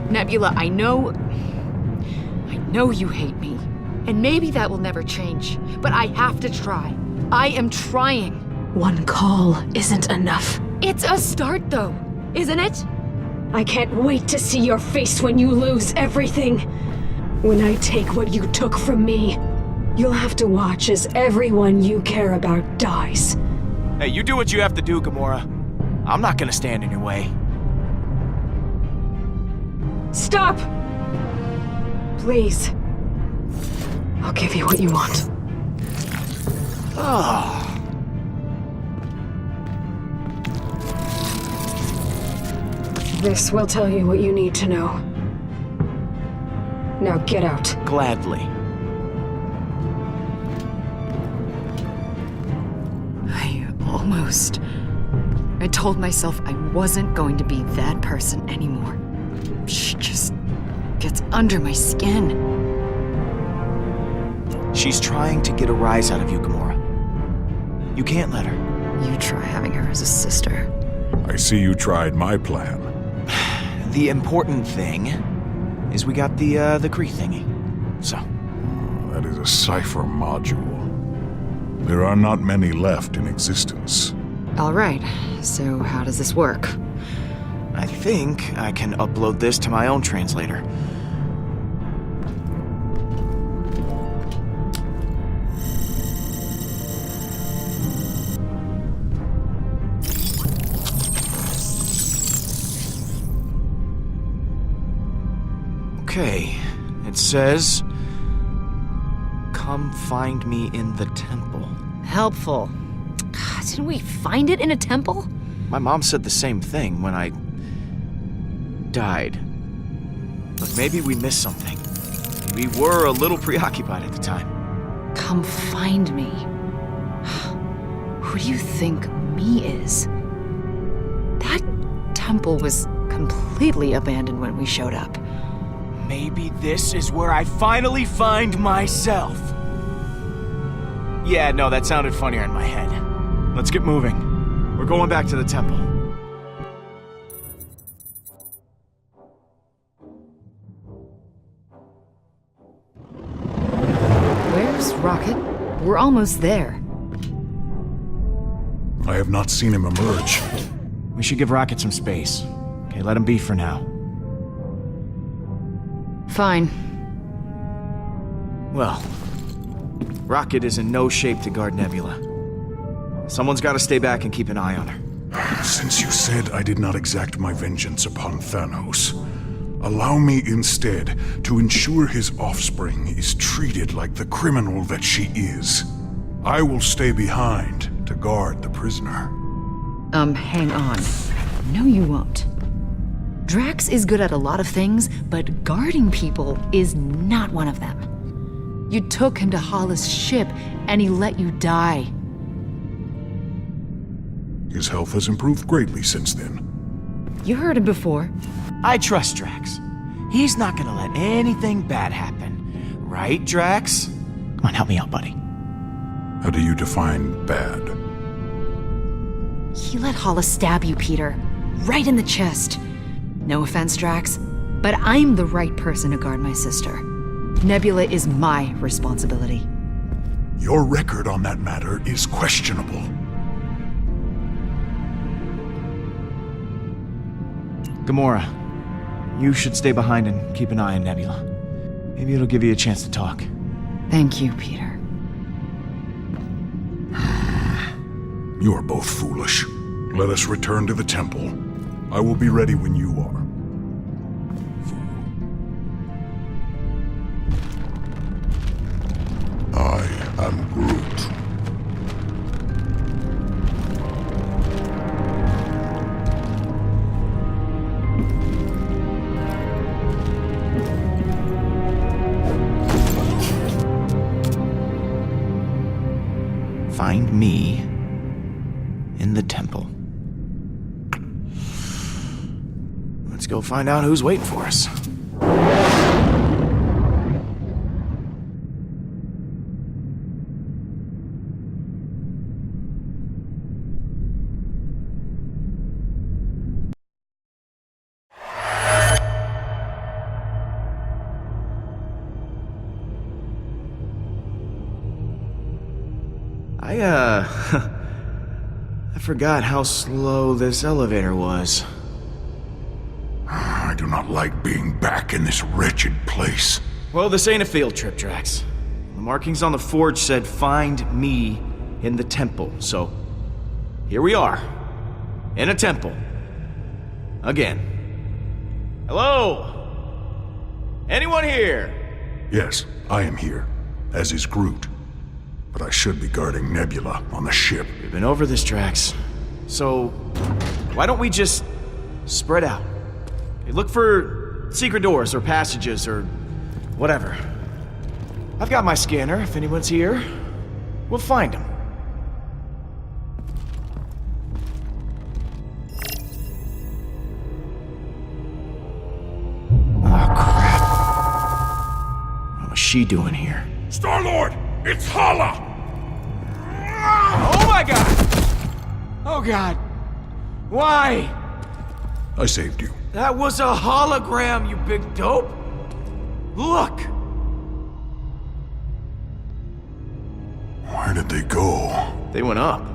Nebula, I know you hate me. And maybe that will never change. But I have to try. I am trying. One call isn't enough. It's a start, though, isn't it? I can't wait to see your face when you lose everything. When I take what you took from me, you'll have to watch as everyone you care about dies. Hey, you do what you have to do, Gamora. I'm not gonna stand in your way. Stop! Please. I'll give you what you want. This will tell you what you need to know. Now get out. Gladly. I told myself I wasn't going to be that person anymore. She just gets under my skin. She's trying to get a rise out of you, Gamora. You can't let her. You try having her as a sister. I see you tried my plan. The important thing is we got the Kree thingy. So. That is a cipher module. There are not many left in existence. All right, so how does this work? I think I can upload this to my own translator. Okay, it says, "Come find me in the temple." Helpful. Didn't we find it in a temple? My mom said the same thing when I died. But maybe we missed something. We were a little preoccupied at the time. Come find me. Who do you think me is? That temple was completely abandoned when we showed up. Maybe this is where I finally find myself. Yeah, no, that sounded funnier in my head. Let's get moving. We're going back to the temple. Where's Rocket? We're almost there. I have not seen him emerge. We should give Rocket some space. Okay, let him be for now. Fine. Well, Rocket is in no shape to guard Nebula. Someone's got to stay back and keep an eye on her. Since you said I did not exact my vengeance upon Thanos, allow me instead to ensure his offspring is treated like the criminal that she is. I will stay behind to guard the prisoner. Hang on. No, you won't. Drax is good at a lot of things, but guarding people is not one of them. You took him to Hollis' ship, and he let you die. His health has improved greatly since then. You heard him before. I trust Drax. He's not gonna let anything bad happen. Right, Drax? Come on, help me out, buddy. How do you define bad? He let Hollis stab you, Peter. Right in the chest. No offense, Drax, but I'm the right person to guard my sister. Nebula is my responsibility. Your record on that matter is questionable. Gamora, you should stay behind and keep an eye on Nebula. Maybe it'll give you a chance to talk. Thank you, Peter. You are both foolish. Let us return to the temple. I will be ready when you are. I am Groot. Find me in the temple. Let's go find out who's waiting for us. I forgot how slow this elevator was. I do not like being back in this wretched place. Well, this ain't a field trip, Drax. The markings on the forge said, find me in the temple, so here we are, in a temple. Again. Hello? Anyone here? Yes, I am here, as is Groot. But I should be guarding Nebula on the ship. We've been over this, Drax. So, why don't we just spread out? Okay, look for secret doors or passages or whatever. I've got my scanner. If anyone's here, we'll find them. Oh, crap. What was she doing here? Star-Lord! It's Hala! Oh my god! Oh god. Why? I saved you. That was a hologram, you big dope! Look! Where did they go? They went up.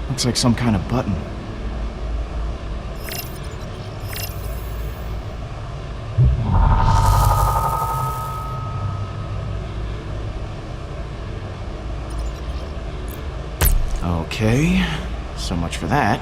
Looks like some kind of button. Okay, so much for that.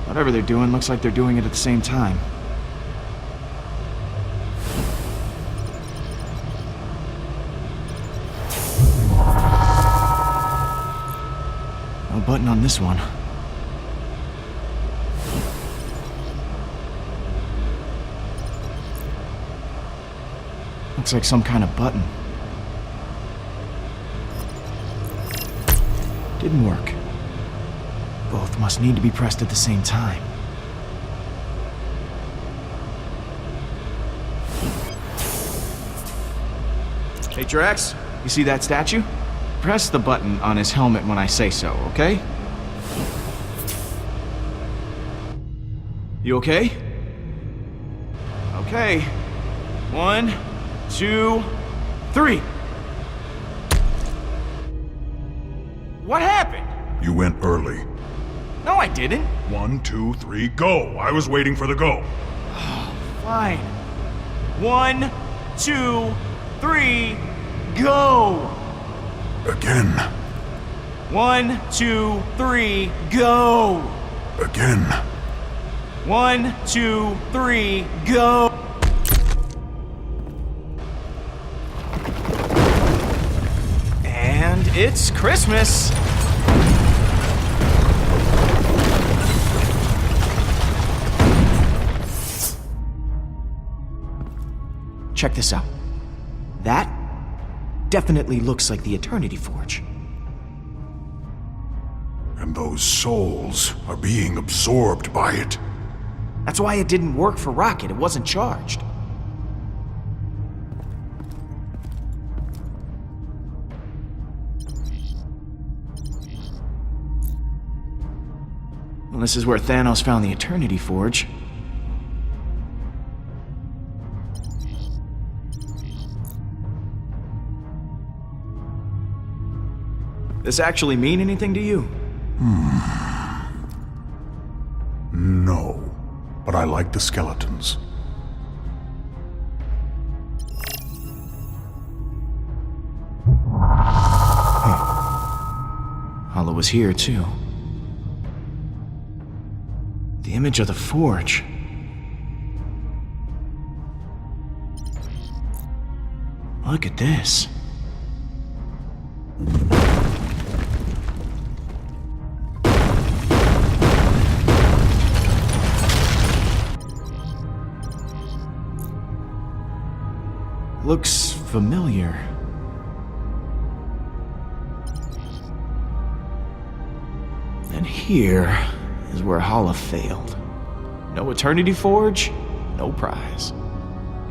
Whatever they're doing, looks like they're doing it at the same time. No button on this one. Looks like some kind of button. Didn't work. must need to be pressed at the same time. Hey, Drax, you see that statue? Press the button on his helmet when I say so, okay? You okay? Okay. 1, 2, 3. What happened? You went early. No, I didn't. 1, 2, 3, go! I was waiting for the go. Fine. 1, 2, 3, go! Again. 1, 2, 3, go! Again. 1, 2, 3, go! And it's Christmas! Check this out. That definitely looks like the Eternity Forge. And those souls are being absorbed by it. That's why it didn't work for Rocket. It wasn't charged. Well, this is where Thanos found the Eternity Forge. This actually mean anything to you? No, but I like the skeletons. Hollow was here, too. The image of the forge. Look at this. Looks familiar. And here is where Hala failed. No Eternity Forge, no prize.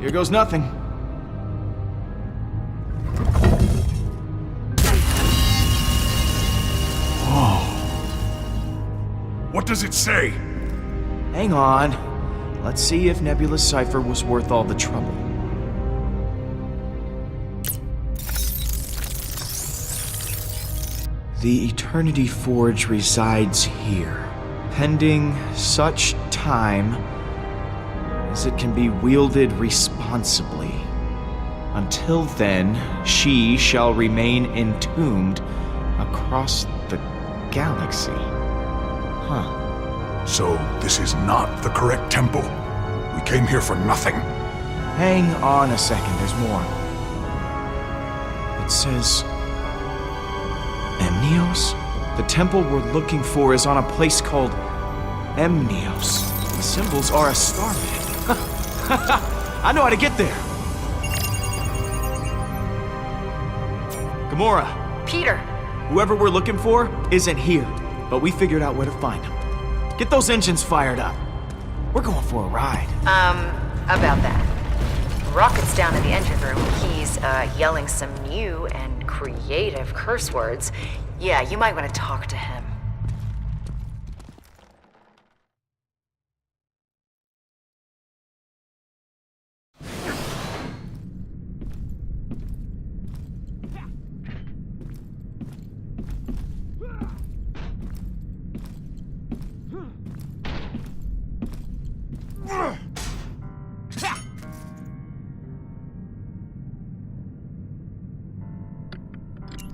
Here goes nothing. Whoa. What does it say? Hang on. Let's see if Nebula's cipher was worth all the trouble. The Eternity Forge resides here, pending such time as it can be wielded responsibly. Until then, she shall remain entombed across the galaxy. Huh. So this is not the correct temple. We came here for nothing. Hang on a second, there's more. It says Emnios? The temple we're looking for is on a place called Emnios. The symbols are a starman. I know how to get there. Gamora. Peter. Whoever we're looking for isn't here, but we figured out where to find him. Get those engines fired up. We're going for a ride. About that. Rocket's down in the engine room. He's, yelling some new and creative curse words. Yeah, you might want to talk to him.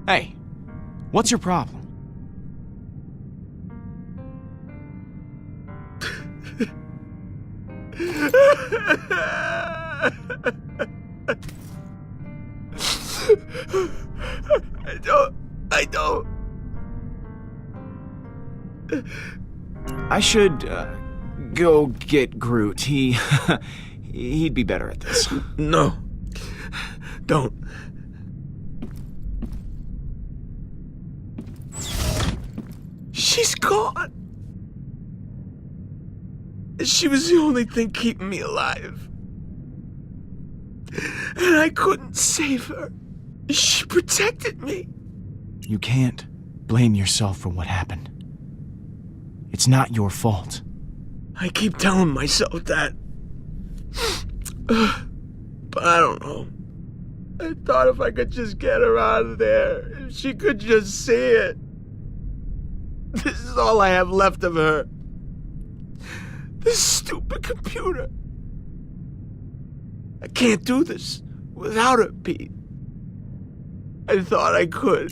Hey, what's your problem? I don't. I should, go get Groot. He'd be better at this. No. Don't. She's gone. She was the only thing keeping me alive. And I couldn't save her. She protected me. You can't blame yourself for what happened. It's not your fault. I keep telling myself that. But I don't know. I thought if I could just get her out of there, if she could just see it. This is all I have left of her. This stupid computer. I can't do this without her, Pete. I thought I could.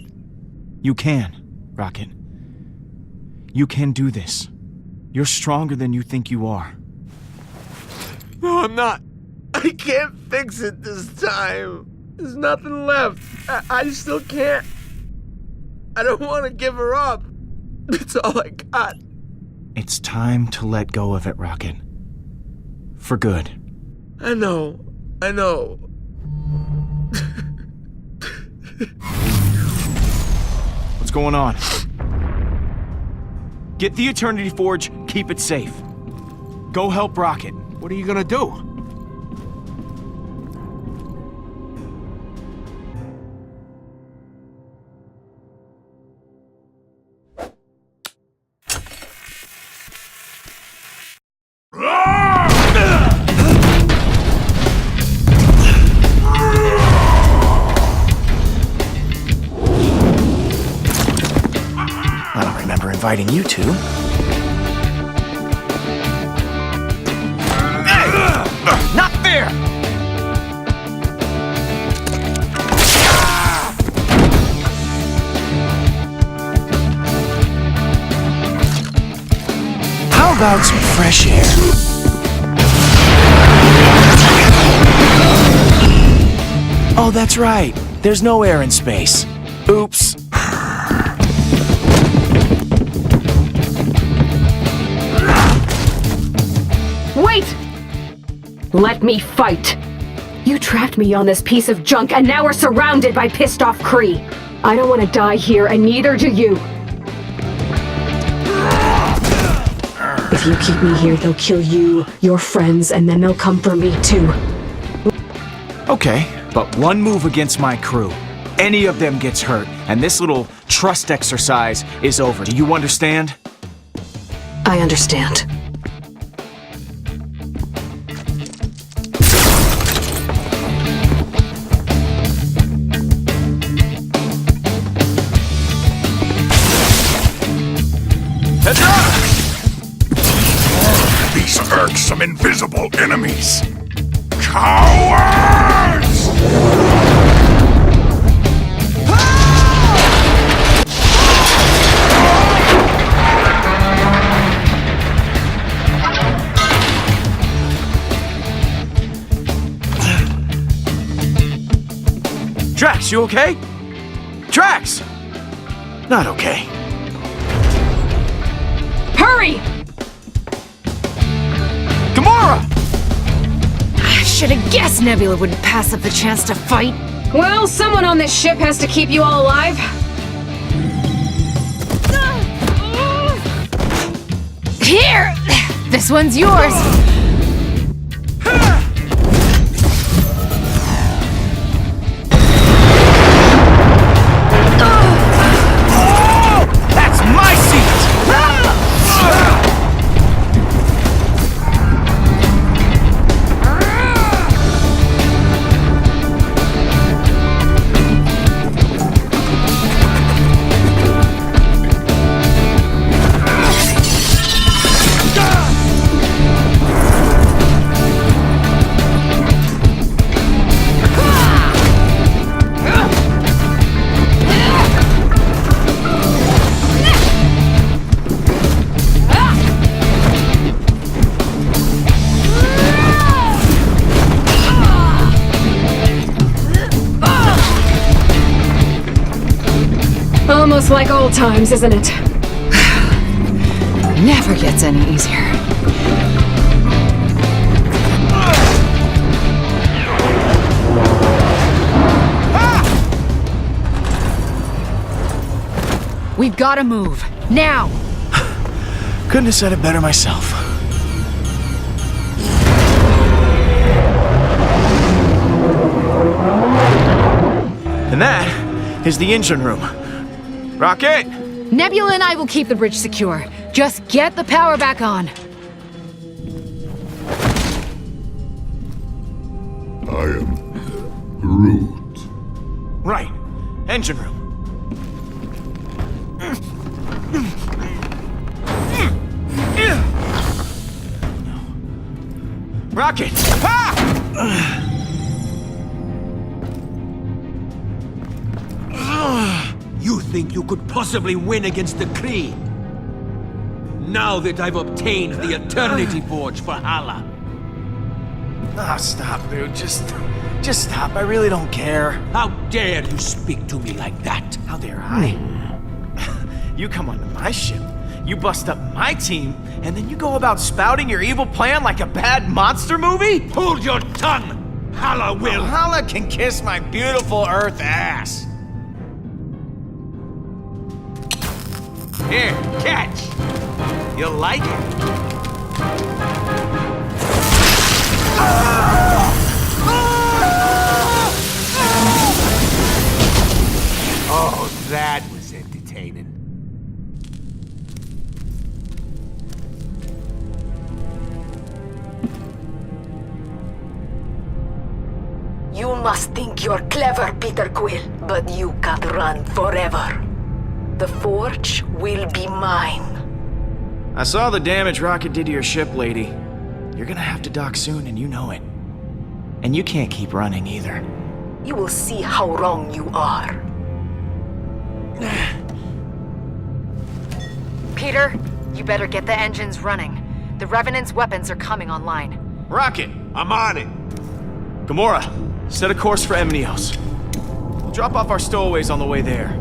You can, Rocket. You can do this. You're stronger than you think you are. No, I'm not. I can't fix it this time. There's nothing left. I still can't. I don't want to give her up. It's all I got. It's time to let go of it, Rocket. For good. I know. What's going on? Get the Eternity Forge, keep it safe. Go help Rocket. What are you gonna do? I don't remember inviting you to. Not fair! How about some fresh air? Oh, that's right. There's no air in space. Oops. Wait! Let me fight! You trapped me on this piece of junk, and now we're surrounded by pissed-off Kree. I don't want to die here, and neither do you. If you keep me here, they'll kill you, your friends, and then they'll come for me too. Okay, but one move against my crew. Any of them gets hurt, and this little trust exercise is over. Do you understand? I understand. Heads up! These irksome invisible enemies. Cowards! Drax, you okay? Drax! Not okay. Hurry! Gamora! I should have guessed Nebula wouldn't pass up the chance to fight. Well, someone on this ship has to keep you all alive. Here! This one's yours. That's my seat! Almost like old times, isn't it? Never gets any easier. We've got to move. Now! Couldn't have said it better myself. is the engine room. Rocket! Nebula and I will keep the bridge secure. Just get the power back on. I am Groot. Right. Engine room. Rocket! Ah! You think you could possibly win against the Kree? Now that I've obtained the Eternity Forge for Hala. Ah, stop, dude. Just stop. I really don't care. How dare you speak to me like that? How dare I? You come onto my ship, you bust up my team, and then you go about spouting your evil plan like a bad monster movie? Hold your tongue! Hala will! Well, Hala can kiss my beautiful Earth ass. Here, catch! You'll like it. Oh, that was entertaining. You must think you're clever, Peter Quill, but you can't run forever. The forge will be mine. I saw the damage Rocket did to your ship, lady. You're gonna have to dock soon, and you know it. And you can't keep running either. You will see how wrong you are. Peter, you better get the engines running. The Revenant's weapons are coming online. Rocket! I'm on it. Gamora, set a course for Emnios. We'll drop off our stowaways on the way there.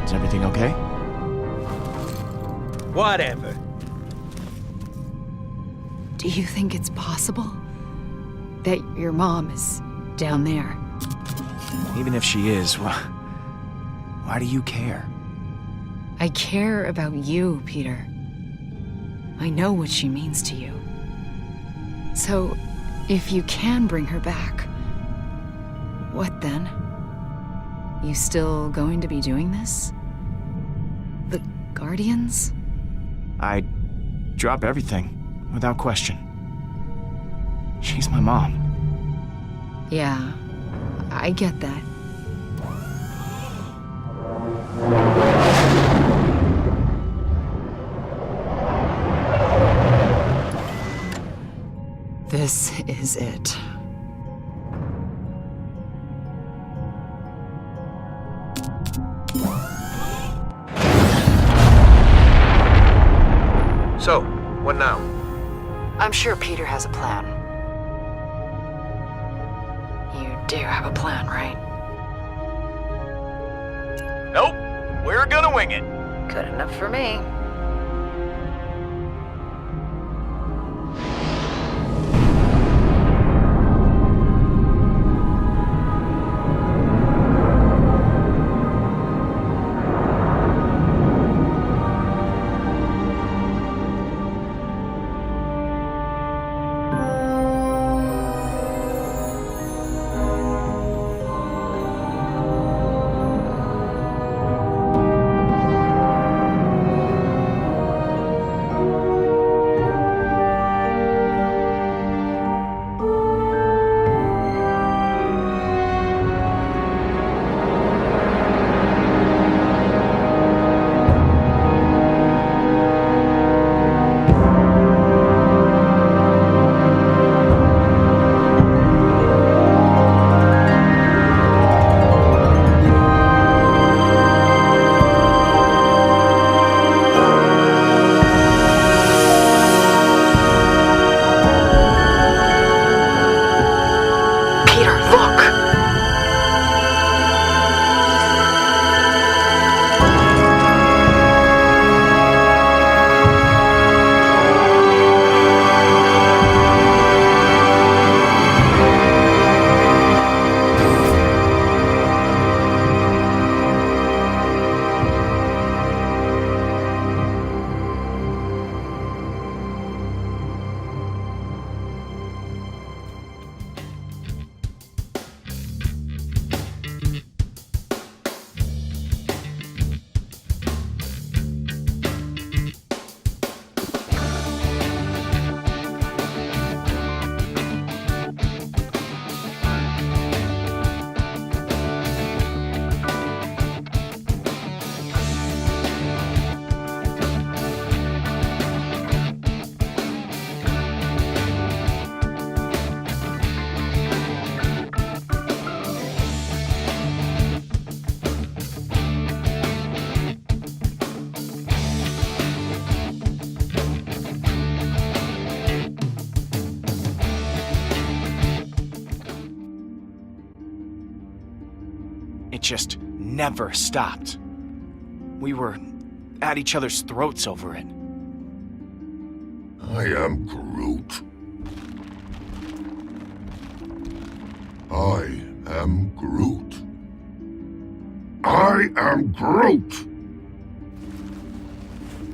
Is everything okay? Whatever. Do you think it's possible that your mom is down there? Even if she is, why do you care? I care about you, Peter. I know what she means to you. So, if you can bring her back, what then? You still going to be doing this? The Guardians? I'd drop everything, without question. She's my mom. Yeah, I get that. This is it. So, what now? I'm sure Peter has a plan. You do have a plan, right? Nope. We're gonna wing it. Good enough for me. It just never stopped. We were at each other's throats over it. I am Groot. I am Groot. I am Groot!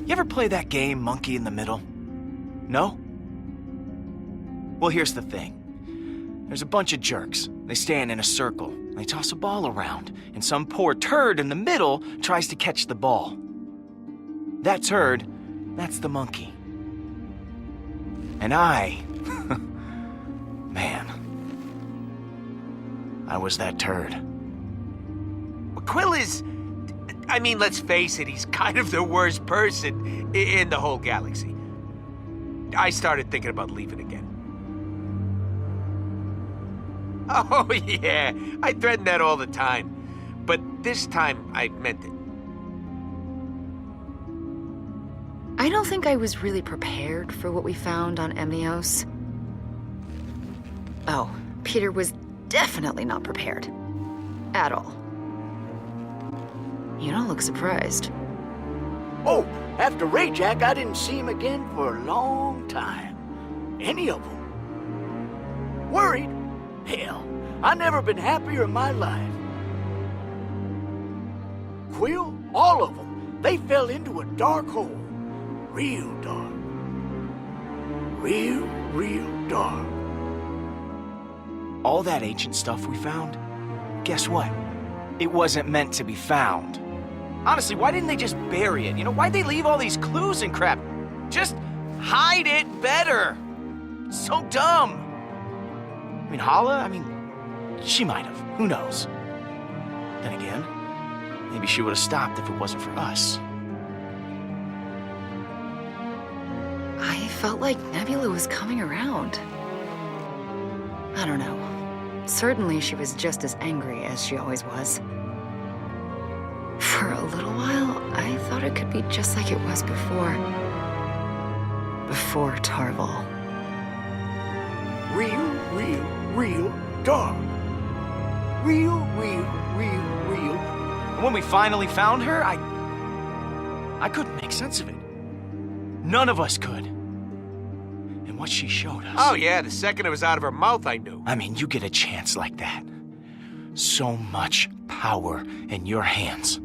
You ever play that game, Monkey in the Middle? No? Well, here's the thing. There's a bunch of jerks. They stand in a circle. They toss a ball around, and some poor turd in the middle tries to catch the ball. That turd, that's the monkey. And I... man. I was that turd. Quill is... I mean, let's face it, he's kind of the worst person in the whole galaxy. I started thinking about leaving again. Oh, yeah, I threaten that all the time. But this time, I meant it. I don't think I was really prepared for what we found on Emnios. Oh, Peter was definitely not prepared. At all. You don't look surprised. Oh, after Rayjack, I didn't see him again for a long time. Any of them. Worried? Hell, I've never been happier in my life. Quill, all of them, they fell into a dark hole. Real dark. Real dark. All that ancient stuff we found, guess what? It wasn't meant to be found. Honestly, why didn't they just bury it? You know, why'd they leave all these clues and crap? Just hide it better. So dumb. I mean, Hala, she might have. Who knows? Then again, maybe she would have stopped if it wasn't for us. I felt like Nebula was coming around. I don't know. Certainly she was just as angry as she always was. For a little while, I thought it could be just like it was before. Before Tarval. Real dark. Real. And when we finally found her, I couldn't make sense of it. None of us could. And what she showed us... Oh, yeah, the second it was out of her mouth, I knew. I mean, you get a chance like that. So much power in your hands.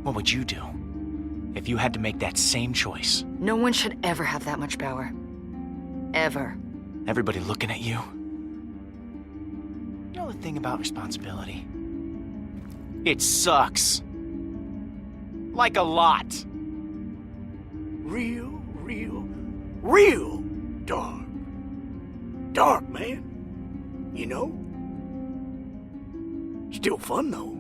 What would you do if you had to make that same choice? No one should ever have that much power. Ever. Everybody looking at you. You know the thing about responsibility? It sucks. Like a lot. Real dark. Dark, man. You know? Still fun, though.